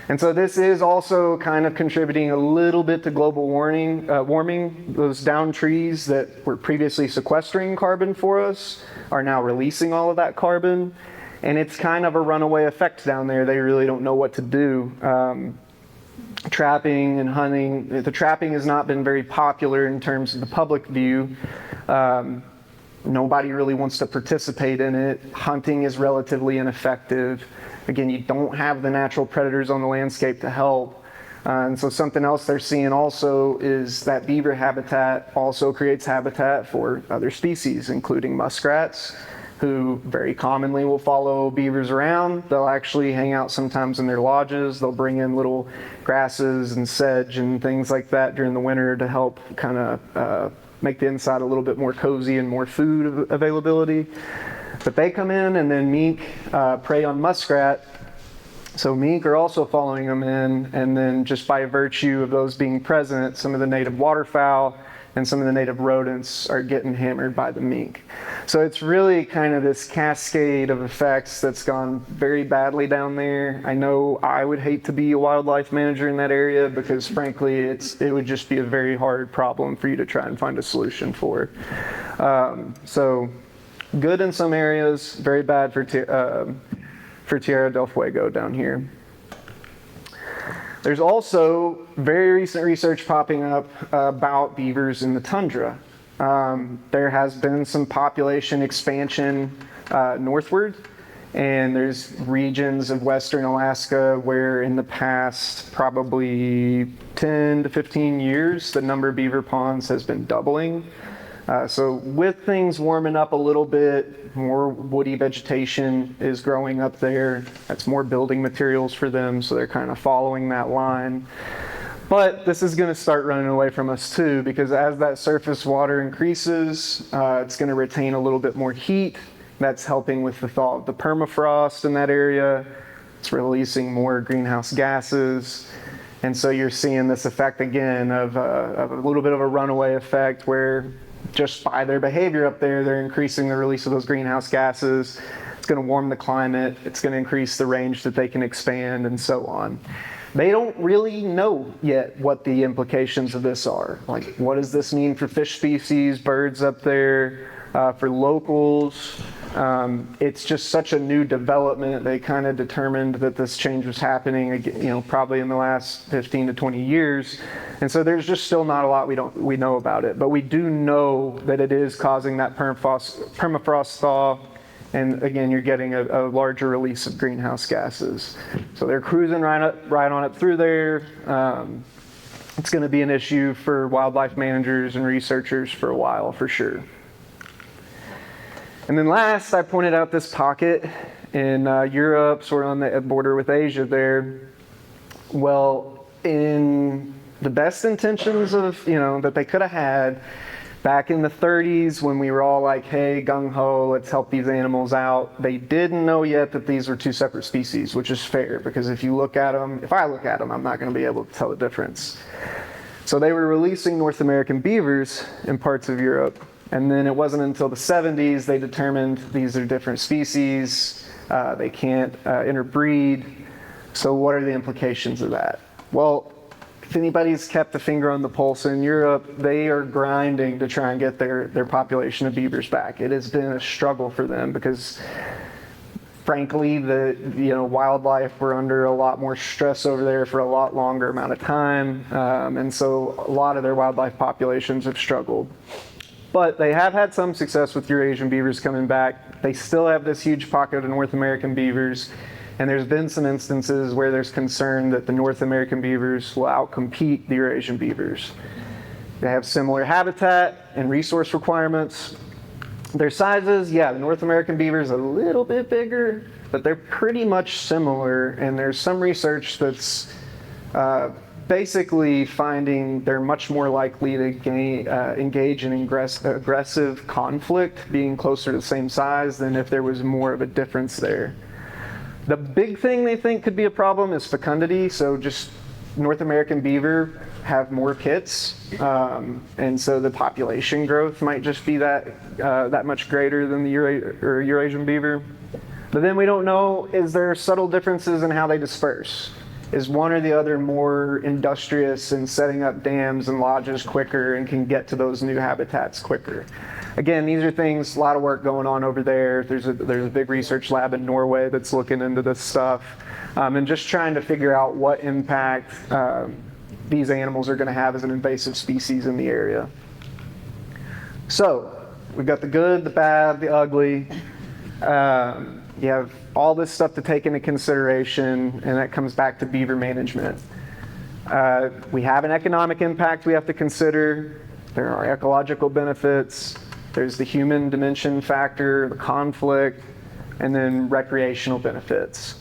And so this is also kind of contributing a little bit to global warming. Those downed trees that were previously sequestering carbon for us are now releasing all of that carbon. And it's kind of a runaway effect down there. They really don't know what to do. Trapping and hunting, the trapping has not been very popular in terms of the public view. Nobody really wants to participate in it. Hunting is relatively ineffective. Again, you don't have the natural predators on the landscape to help. And so something else they're seeing also is that beaver habitat also creates habitat for other species, including muskrats, who very commonly will follow beavers around. They'll actually hang out sometimes in their lodges. They'll bring in little grasses and sedge and things like that during the winter to help kind of make the inside a little bit more cozy and more food availability. But they come in, and then mink prey on muskrat. So mink are also following them in, and then just by virtue of those being present, some of the native waterfowl and some of the native rodents are getting hammered by the mink. So it's really kind of this cascade of effects that's gone very badly down there. I know I would hate to be a wildlife manager in that area because frankly it would just be a very hard problem for you to try and find a solution for. So good in some areas, very bad for Tierra del Fuego down here. There's also very recent research popping up about beavers in the tundra. There has been some population expansion northward, and there's regions of western Alaska where in the past probably 10 to 15 years, the number of beaver ponds has been doubling. So with things warming up a little bit, more woody vegetation is growing up there. That's more building materials for them, so they're kind of following that line. But this is going to start running away from us too, because as that surface water increases, it's going to retain a little bit more heat. That's helping with the thaw of the permafrost in that area. It's releasing more greenhouse gases. And so you're seeing this effect again of a little bit of a runaway effect where just by their behavior up there, they're increasing the release of those greenhouse gases. It's going to warm the climate. It's going to increase the range that they can expand and so on. They don't really know yet what the implications of this are. Like, what does this mean for fish species, birds up there? For locals, it's just such a new development. They kind of determined that this change was happening, probably in the last 15 to 20 years. And so there's just still not a lot we know about it. But we do know that it is causing that permafrost thaw. And again, you're getting a larger release of greenhouse gases. So they're cruising right on up through there. It's going to be an issue for wildlife managers and researchers for a while, for sure. And then last, I pointed out this pocket in Europe, sort of on the border with Asia there. Well, in the best intentions of, that they could have had back in the 30s when we were all like, hey, gung-ho, let's help these animals out, they didn't know yet that these were two separate species, which is fair, because if I look at them, I'm not going to be able to tell the difference. So they were releasing North American beavers in parts of Europe. And then it wasn't until the 70s they determined these are different species, they can't interbreed. So what are the implications of that? Well, if anybody's kept a finger on the pulse in Europe, they are grinding to try and get their population of beavers back. It has been a struggle for them because, frankly, the wildlife were under a lot more stress over there for a lot longer amount of time, and so a lot of their wildlife populations have struggled. But they have had some success with Eurasian beavers coming back. They still have this huge pocket of North American beavers, and there's been some instances where there's concern that the North American beavers will outcompete the Eurasian beavers. They have similar habitat and resource requirements. Their sizes, the North American beaver is a little bit bigger, but they're pretty much similar, and there's some research that's basically finding they're much more likely to engage in aggressive conflict, being closer to the same size than if there was more of a difference there. The big thing they think could be a problem is fecundity, so just North American beaver have more kits, and so the population growth might just be that much greater than the Eurasian beaver. But then we don't know, is there subtle differences in how they disperse? Is one or the other more industrious in setting up dams and lodges quicker and can get to those new habitats quicker? Again, these are things, a lot of work going on over there. There's a big research lab in Norway that's looking into this stuff, and just trying to figure out what impact these animals are going to have as an invasive species in the area. So we've got the good, the bad, the ugly. You have all this stuff to take into consideration, and that comes back to beaver management. We have an economic impact we have to consider. There are ecological benefits. There's the human dimension factor, the conflict, and then recreational benefits.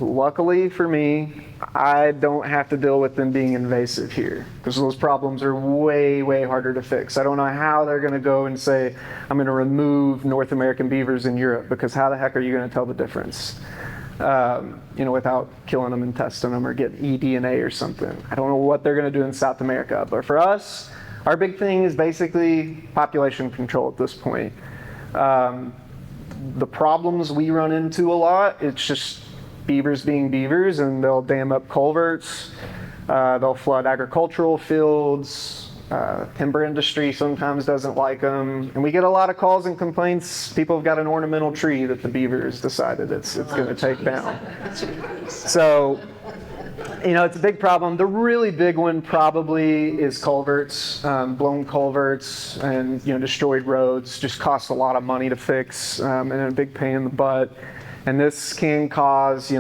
Luckily for me, I don't have to deal with them being invasive here, because those problems are way, way harder to fix. I don't know how they're going to go and say, I'm going to remove North American beavers in Europe, because how the heck are you going to tell the difference? Without killing them and testing them or getting eDNA or something. I don't know what they're going to do in South America, but for us, our big thing is basically population control at this point. The problems we run into a lot, it's just beavers being beavers, and they'll dam up culverts, they'll flood agricultural fields, timber industry sometimes doesn't like them, and we get a lot of calls and complaints. People have got an ornamental tree that the beavers decided it's going to take down. So, it's a big problem. The really big one probably is culverts, blown culverts, and destroyed roads. Just costs a lot of money to fix, and a big pain in the butt. And this can cause,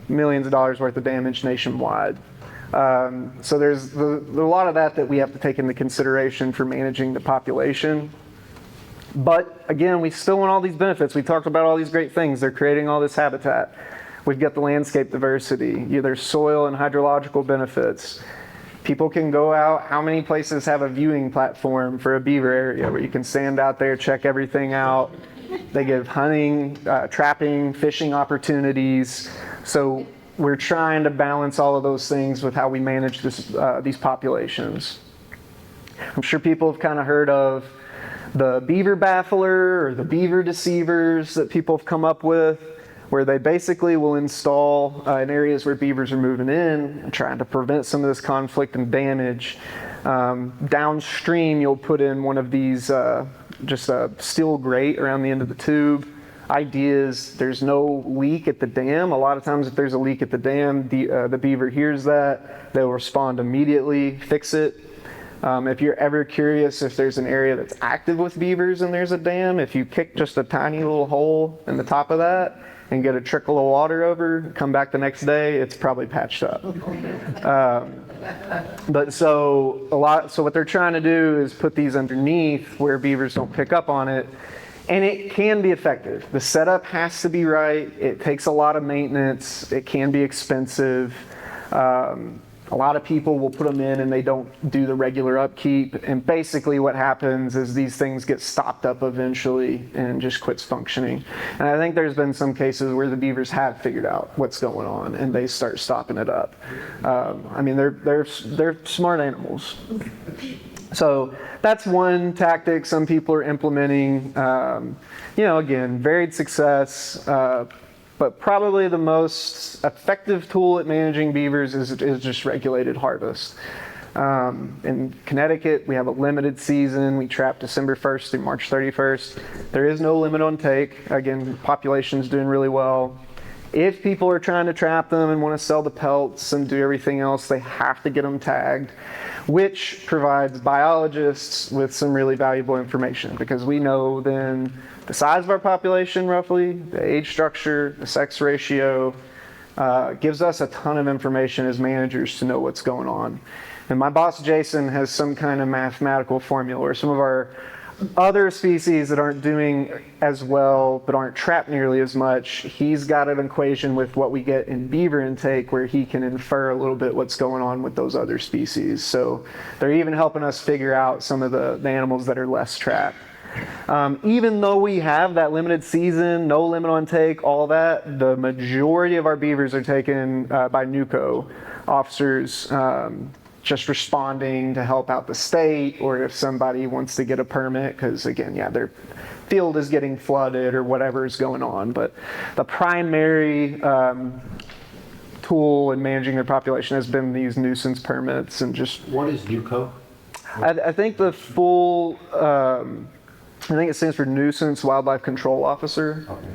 millions of dollars worth of damage nationwide. So there's a lot of that we have to take into consideration for managing the population. But again, we still want all these benefits. We talked about all these great things. They're creating all this habitat. We've got the landscape diversity. There's soil and hydrological benefits. People can go out. How many places have a viewing platform for a beaver area where you can stand out there, check everything out? They give hunting, trapping, fishing opportunities. So we're trying to balance all of those things with how we manage these populations. I'm sure people have kind of heard of the beaver baffler or the beaver deceivers that people have come up with. where they basically will install in areas where beavers are moving in, trying to prevent some of this conflict and damage. Downstream, you'll put in one of these, just a steel grate around the end of the tube. Idea is there's no leak at the dam. A lot of times if there's a leak at the dam, the beaver hears that, they'll respond immediately, fix it. If you're ever curious if there's an area that's active with beavers and there's a dam, if you kick just a tiny little hole in the top of that and get a trickle of water over, come back the next day, it's probably patched up. So what they're trying to do is put these underneath where beavers don't pick up on it, and it can be effective. The setup has to be right. It takes a lot of maintenance. It can be expensive. A lot of people will put them in and they don't do the regular upkeep. And basically what happens is these things get stopped up eventually and just quits functioning. And I think there's been some cases where the beavers have figured out what's going on and they start stopping it up. I mean, they're smart animals. So that's one tactic some people are implementing. Again, varied success. But probably the most effective tool at managing beavers is just regulated harvest. In Connecticut, we have a limited season. We trap December 1st through March 31st. There is no limit on take. Again, population's doing really well. If people are trying to trap them and want to sell the pelts and do everything else, they have to get them tagged, which provides biologists with some really valuable information, because we know then the size of our population roughly, the age structure, the sex ratio, gives us a ton of information as managers to know what's going on. And my boss Jason has some kind of mathematical formula where some of our other species that aren't doing as well but aren't trapped nearly as much, he's got an equation with what we get in beaver intake where he can infer a little bit what's going on with those other species. So they're even helping us figure out some of the animals that are less trapped. Even though we have that limited season, no limit on take, all that, the majority of our beavers are taken by NUCO officers, just responding to help out the state, or if somebody wants to get a permit, because again, their field is getting flooded or whatever is going on. But the primary tool in managing their population has been these nuisance permits and just... What is NUCO? I think the full... I think it stands for Nuisance Wildlife Control Officer. Okay.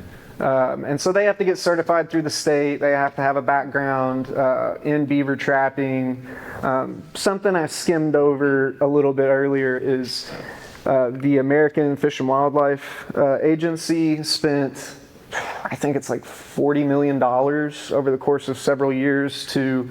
And so they have to get certified through the state. They have to have a background in beaver trapping. Something I skimmed over a little bit earlier is the American Fish and Wildlife Agency spent, I think it's like $40 million over the course of several years to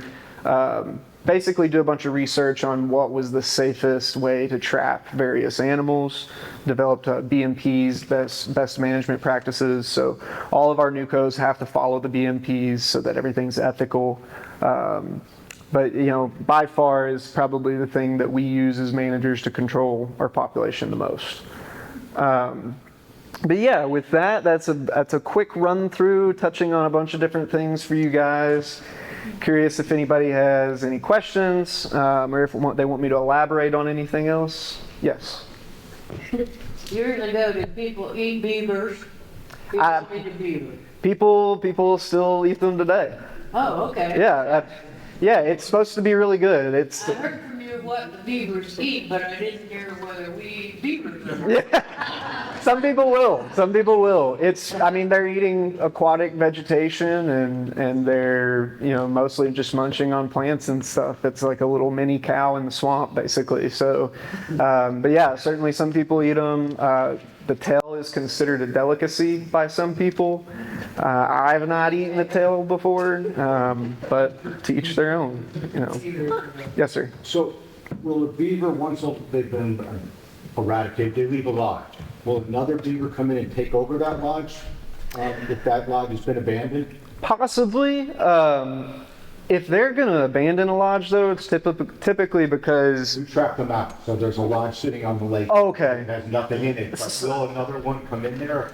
basically do a bunch of research on what was the safest way to trap various animals, developed BMPs, best management practices. So all of our NUCOs have to follow the BMPs so that everything's ethical. But by far is probably the thing that we use as managers to control our population the most. But yeah, with that, that's a quick run through, touching on a bunch of different things for you guys. Curious if anybody has any questions, or if they want me to elaborate on anything else. Yes. Years ago, did people eat beavers? People still eat them today. Oh, okay. Yeah, it's supposed to be really good. I heard from you what the beavers eat, but I didn't hear whether we eat beavers or not. Yeah. Some people will. They're eating aquatic vegetation and they're, mostly just munching on plants and stuff. It's like a little mini cow in the swamp, basically. So, but yeah, certainly some people eat them. The tail is considered a delicacy by some people. I've not eaten the tail before, but to each their own, Yes, sir. So, will a beaver, once they've been eradicated, they leave a lodge? Will another beaver come in and take over that lodge if that lodge has been abandoned? Possibly. If they're going to abandon a lodge, though, it's typically because... You trap them out, so there's a lodge sitting on the lake. Okay. It has nothing in it. But will another one come in there?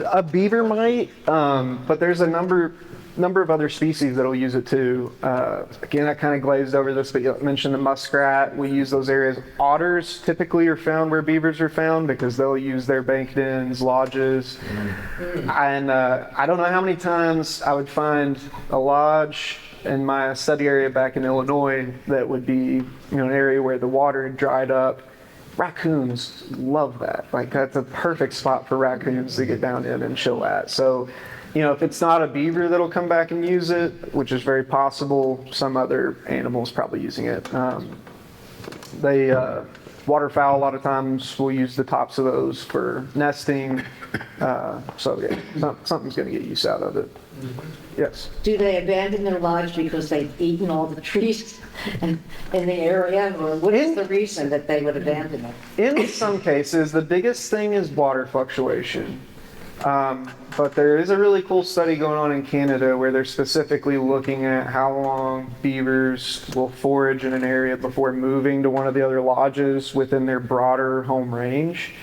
A beaver might, but there's a number... number of other species that'll use it too. Again, I kind of glazed over this, but you mentioned the muskrat. We use those areas. Otters typically are found where beavers are found because they'll use their bank dens, lodges. And I don't know how many times I would find a lodge in my study area back in Illinois that would be, an area where the water had dried up. Raccoons love that. Like, that's a perfect spot for raccoons to get down in and chill at. So, if it's not a beaver that'll come back and use it, which is very possible, some other animal's probably using it. Waterfowl a lot of times will use the tops of those for nesting. So yeah, something's going to get use out of it. Yes. Do they abandon their lodge because they've eaten all the trees in the area? Or what is the reason that they would abandon it? In some cases, the biggest thing is water fluctuation. But there is a really cool study going on in Canada where they're specifically looking at how long beavers will forage in an area before moving to one of the other lodges within their broader home range.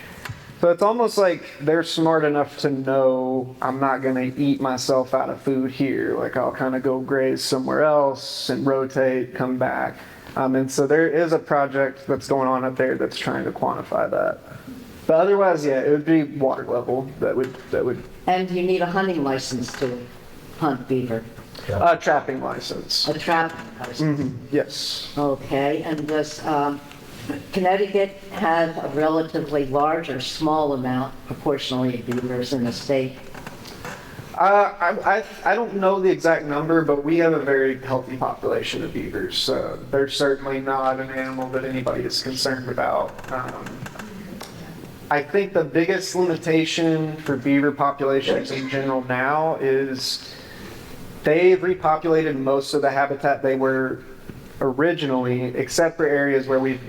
So it's almost like they're smart enough to know I'm not going to eat myself out of food here. Like, I'll kind of go graze somewhere else and rotate, come back. And so there is a project that's going on up there that's trying to quantify that. But otherwise, yeah, it would be water level that would. And you need a hunting license to hunt beaver? Trapping license. A trapping license? Yes. Okay, and does Connecticut have a relatively large or small amount proportionally of beavers in the state? I don't know the exact number, but we have a very healthy population of beavers. They're certainly not an animal that anybody is concerned about. I think the biggest limitation for beaver populations in general now is they've repopulated most of the habitat they were originally, except for areas where we've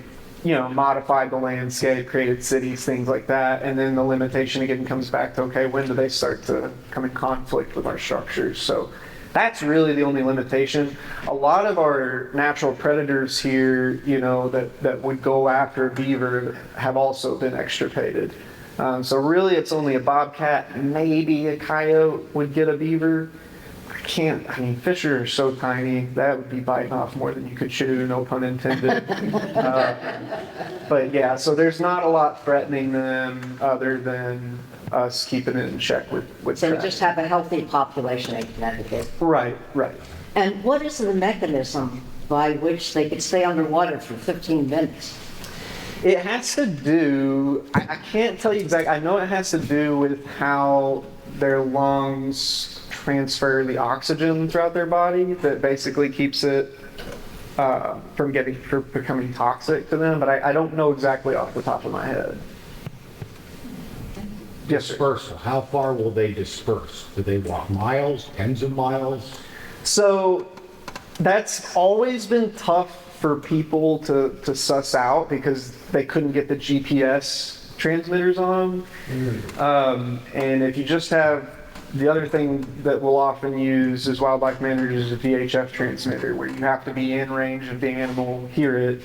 modified the landscape, created cities, things like that. And then the limitation again comes back to, okay, when do they start to come in conflict with our structures? So that's really the only limitation. A lot of our natural predators here, that would go after a beaver have also been extirpated. So really it's only a bobcat, maybe a coyote would get a beaver. Fish are so tiny, that would be biting off more than you could chew, no pun intended. But yeah, so there's not a lot threatening them other than us keeping it in check with So we traps. just have a healthy population in Connecticut. Right. And what is the mechanism by which they could stay underwater for 15 minutes? It has to do, I can't tell you exactly, I know it has to do with how their lungs transfer the oxygen throughout their body that basically keeps it from becoming toxic to them, but I don't know exactly off the top of my head. Yes, sir. Dispersal, how far will they disperse? Do they walk miles, tens of miles? So that's always been tough for people to suss out because they couldn't get the GPS transmitters on them. And if you just have the other thing that we'll often use as wildlife managers is a VHF transmitter where you have to be in range of the animal, hear it.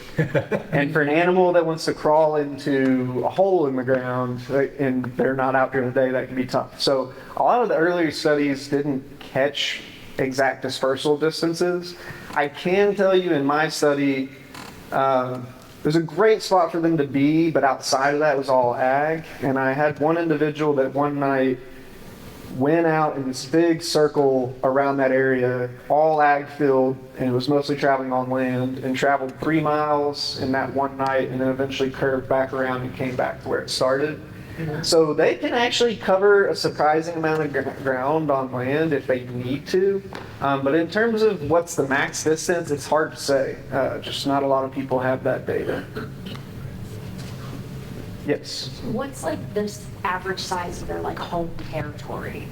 And for an animal that wants to crawl into a hole in the ground and they're not out during the day, that can be tough. So a lot of the earlier studies didn't catch exact dispersal distances. I can tell you in my study, there's a great spot for them to be, but outside of that was all ag. And I had one individual that one night went out in this big circle around that area, all ag field, and it was mostly traveling on land, and traveled 3 miles in that one night, and then eventually curved back around and came back to where it started. So they can actually cover a surprising amount of ground on land if they need to. But in terms of what's the max distance, it's hard to say. Just not a lot of people have that data. Yes. What's like this average size of their like home territory?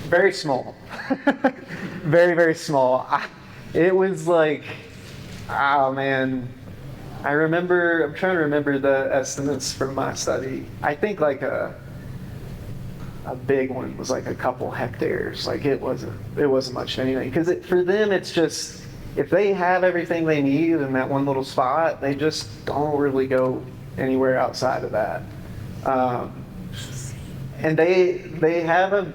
Very small. Very, very small. It was like, oh man. I'm trying to remember the estimates from my study. I think like a big one was like a couple hectares. Like it wasn't much of anything. Because for them, it's just, if they have everything they need in that one little spot, they just don't really go anywhere outside of that. And they have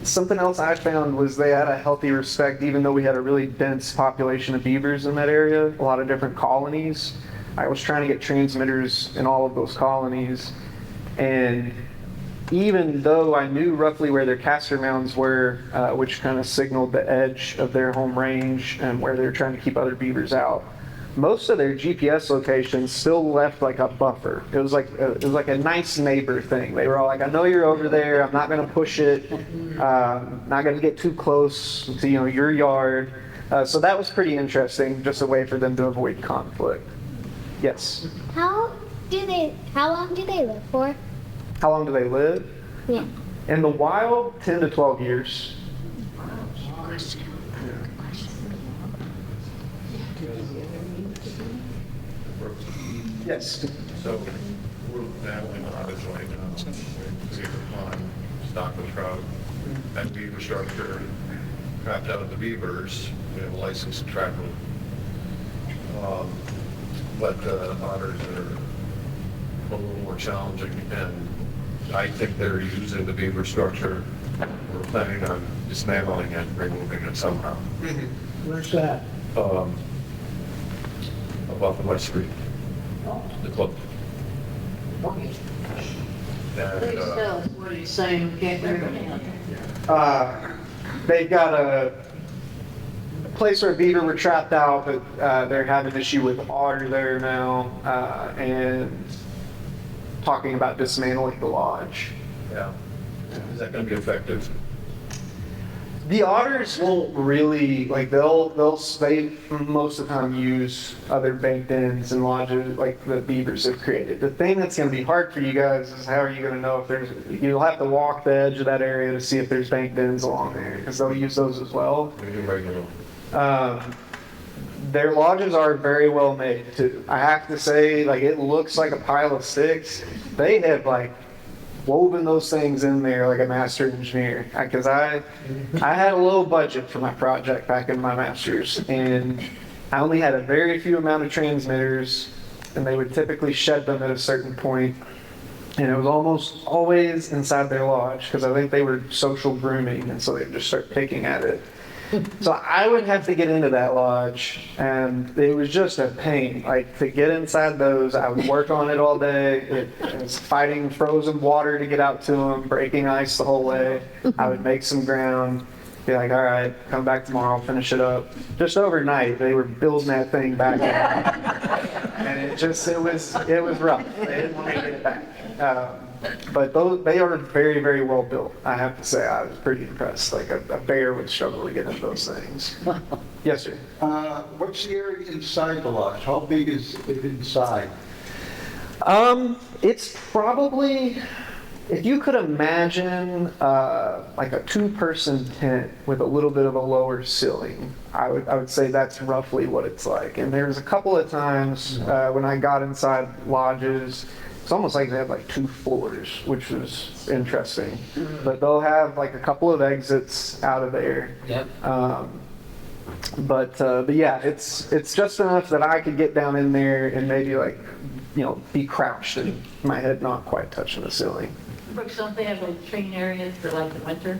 something else I found was they had a healthy respect, even though we had a really dense population of beavers in that area, a lot of different colonies. I was trying to get transmitters in all of those colonies, and even though I knew roughly where their castor mounds were, which kind of signaled the edge of their home range and where they're trying to keep other beavers out, most of their GPS locations still left like a buffer. It was like a nice neighbor thing. They were all like, "I know you're over there. I'm not going to push it. Not going to get too close to your yard." So that was pretty interesting, just a way for them to avoid conflict. Yes. How long do they live for? How long do they live? Yeah. In the wild, 10 to 12 years. Yes. So we're battling audits right now. Beaver pond, stock of trout, that beaver structure, trapped out of the beavers. We have a license to trap them. But otters are a little more challenging, and I think they're using the beaver structure. We're planning on dismantling it, removing it somehow. Where's that? Above the West Street, the club. Please And, tell us what he's saying, can't hear him. They've got a place where beaver were trapped out, but they're having an issue with otter there now, and talking about dismantling the lodge. yeah. Is that going to be effective? The otters won't really, like, they most of the time use other bank dens and lodges like the beavers have created. The thing that's going to be hard for you guys is how are you going to know if you'll have to walk the edge of that area to see if there's bank dens along there, because they'll use those as well. We do regular. Their lodges are very well made too. I have to say, like, it looks like a pile of sticks. They have like woven those things in there like a master engineer. Because I had a low budget for my project back in my master's, and I only had a very few amount of transmitters, and they would typically shed them at a certain point. And it was almost always inside their lodge, because I think they were social grooming, and so they'd just start picking at it. So I would have to get into that lodge, and it was just a pain. Like, to get inside those, I would work on it all day. It was fighting frozen water to get out to them, breaking ice the whole way. I would make some ground, be like, all right, come back tomorrow, finish it up. Just overnight, they were building that thing back up. And it was rough. They didn't want to get it back. But they are very, very well built. I have to say, I was pretty impressed. Like a bear would struggle to get into those things. Yes, sir. What's the area inside the lodge? How big is it inside? It's probably, if you could imagine, like a two-person tent with a little bit of a lower ceiling, I would say that's roughly what it's like. And there's a couple of times when I got inside lodges, it's almost like they have like two floors, which was interesting. But they'll have like a couple of exits out of there. Yep. But yeah, it's just enough that I could get down in there and maybe like, be crouched and my head not quite touching the ceiling. Brooks, don't they have like train areas for like the winter?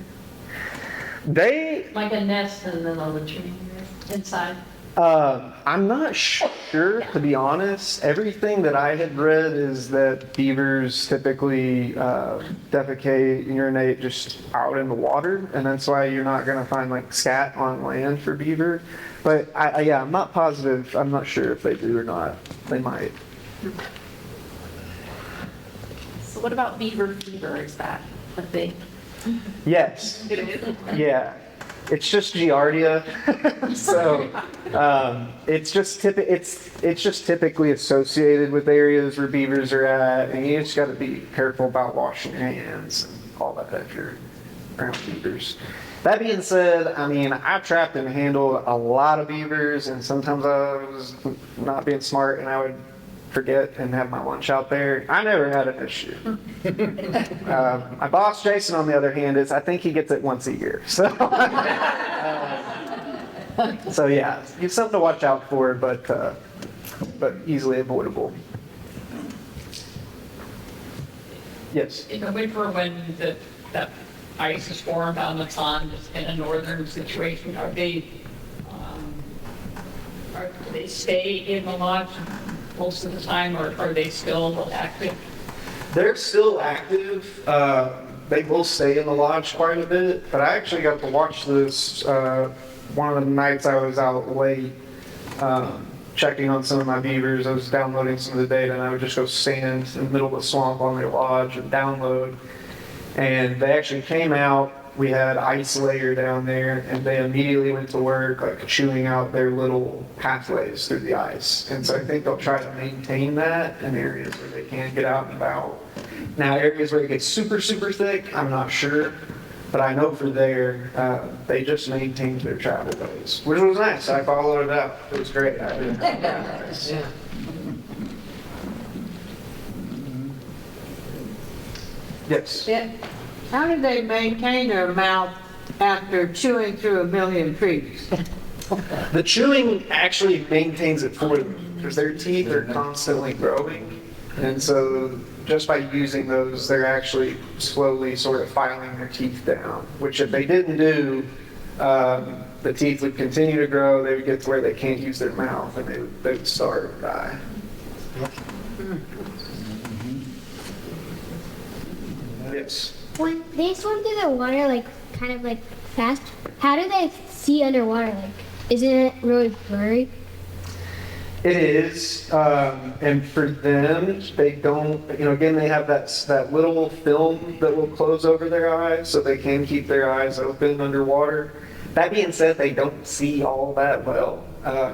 They, Like a nest and then a latrine inside? I'm not sure, to be honest. Everything that I had read is that beavers typically defecate, urinate just out in the water, and that's why you're not going to find like scat on land for beaver. But I'm not positive. I'm not sure if they do or not. They might. So what about beaver fever? Is that a thing? Yes. It is. Yeah. It's just giardia, so it's just typically associated with areas where beavers are at, and you just got to be careful about washing your hands and all that if you're around beavers. That being said, I mean, I've trapped and handled a lot of beavers, and sometimes I was not being smart, and I would forget and have my lunch out there. I never had an issue. My boss, Jason, on the other hand, I think he gets it once a year. So, so yeah, it's something to watch out for, but easily avoidable. Yes. If I wait for when that ice is formed on the pond in a northern situation, do they stay in the lodge most of the time, or are they still active? They're still active. They will stay in the lodge quite a bit, but I actually got to watch this one of the nights I was out late checking on some of my beavers. I was downloading some of the data, and I would just go stand in the middle of the swamp on their lodge and download. And they actually came out. We had ice layer down there, and they immediately went to work, like chewing out their little pathways through the ice. And so I think they'll try to maintain that in areas where they can get out and about. Now, areas where it gets super, super thick, I'm not sure. But I know for there, they just maintained their travel ways, which was nice. I followed it up. It was great. I didn't Yeah. Yes. How do they maintain their mouth after chewing through a million trees? The chewing actually maintains it for them because their teeth are constantly growing. And so just by using those, they're actually slowly sort of filing their teeth down, which if they didn't do, the teeth would continue to grow. They would get to where they can't use their mouth and they would starve or die. Yes. When they swim through the water, like kind of like fast, how do they see underwater? Like, isn't it really blurry? It is, and for them, they don't, again, they have that little film that will close over their eyes so they can keep their eyes open underwater. That being said, they don't see all that well.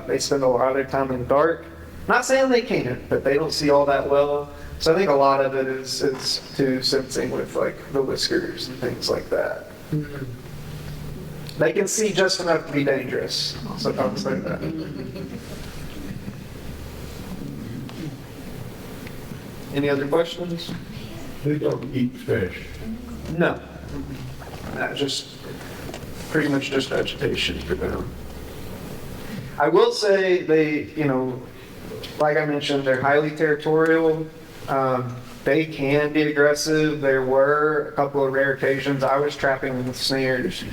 They spend a lot of their time in the dark. Not saying they can't, but they don't see all that well. So I think a lot of it is to sensing with like the whiskers and things like that. They can see just enough to be dangerous. So I'll say that. Any other questions? They don't eat fish. No. Just pretty much just vegetation for them. I will say they, like I mentioned, they're highly territorial. They can be aggressive. There were a couple of rare occasions I was trapping them with snares.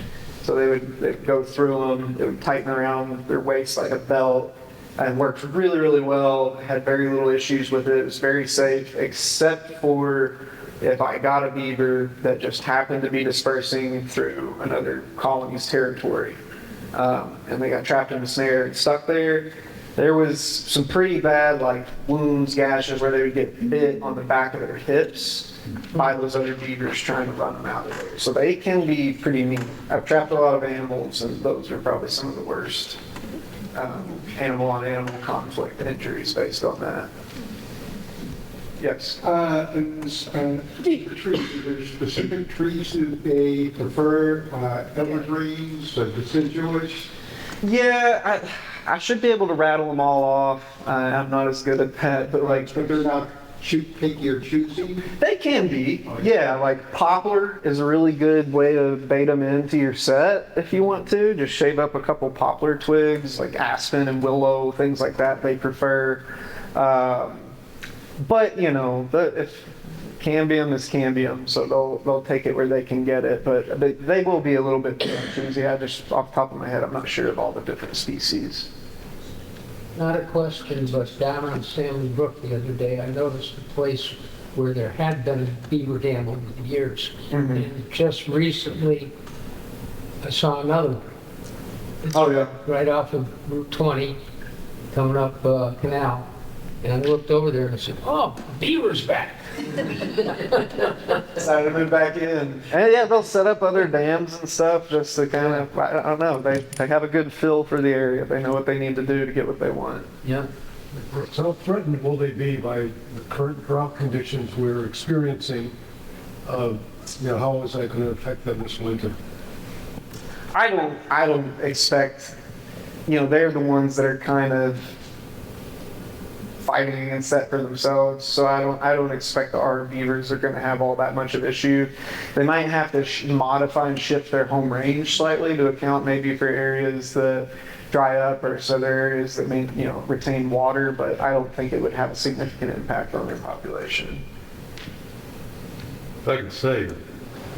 So they'd go through them, it would tighten around their waist like a belt, and worked really, really well. Had very little issues with it. It was very safe, except for if I got a beaver that just happened to be dispersing through another colony's territory, and they got trapped in the snare and stuck there. There was some pretty bad like wounds, gashes where they would get bit on the back of their hips by those other beavers trying to run them out of there. So they can be pretty mean. I've trapped a lot of animals, and those are probably some of the worst animal-on-animal conflict injuries based on that. Yes. Deep trees, are there specific trees that they prefer, evergreens, deciduous? Yeah, I should be able to rattle them all off. I'm not as good at that, but like But they're not picky or choosy? they can be. Yeah, like poplar is a really good way to bait them into your set if you want to. Just shave up a couple poplar twigs, like aspen and willow, things like that they prefer. But if cambium is cambium, so they'll take it where they can get it. But they will be a little bit choosy. I just off the top of my head, I'm not sure of all the different species. Not a question, but down on Stanley Brook the other day, I noticed a place where there had been a beaver dam over the years. And just recently, I saw another one. Oh yeah. Right off of Route 20, coming up Canal. And I looked over there and I said, oh, beaver's back. Decided to move back in. And yeah, they'll set up other dams and stuff just to kind of, I don't know, they have a good feel for the area. They know what they need to do to get what they want. Yeah. How threatened will they be by the current drought conditions we're experiencing? How is that going to affect them this winter? I don't expect, they're the ones that are kind of fighting against that for themselves. So I don't expect our beavers are going to have all that much of issue. They might have to modify and shift their home range slightly to account maybe for areas that dry up or other areas that may retain water, but I don't think it would have a significant impact on their population. If I can say,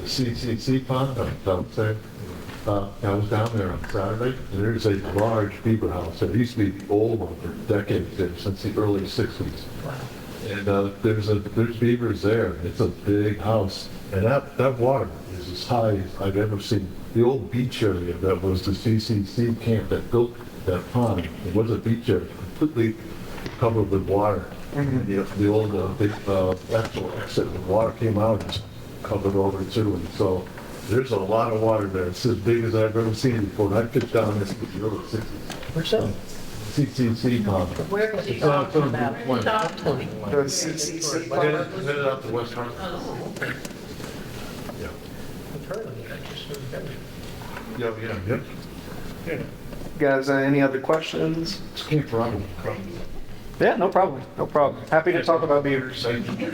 the CCC pond down there. I was down there on Saturday, and there's a large beaver house. It used to be the old one for decades, there, since the early 60s. And there's beavers there. It's a big house. And that water is as high as I've ever seen. The old beach area that was the CCC camp that built that pond, it was a beach area, completely covered with water. The old big actual exit, the water came out and covered over too. And so there's a lot of water there. It's as big as I've ever seen it before. And I fished down this in the early 60s. Where's that? CCC pond. Where is he talking about? The CCC pond. Headed out to West Hartford. Yeah. I've heard of it, I just never been there. Yeah. Guys, any other questions? Came from. Yeah, no problem. No problem. Happy to talk about beavers. Thank you.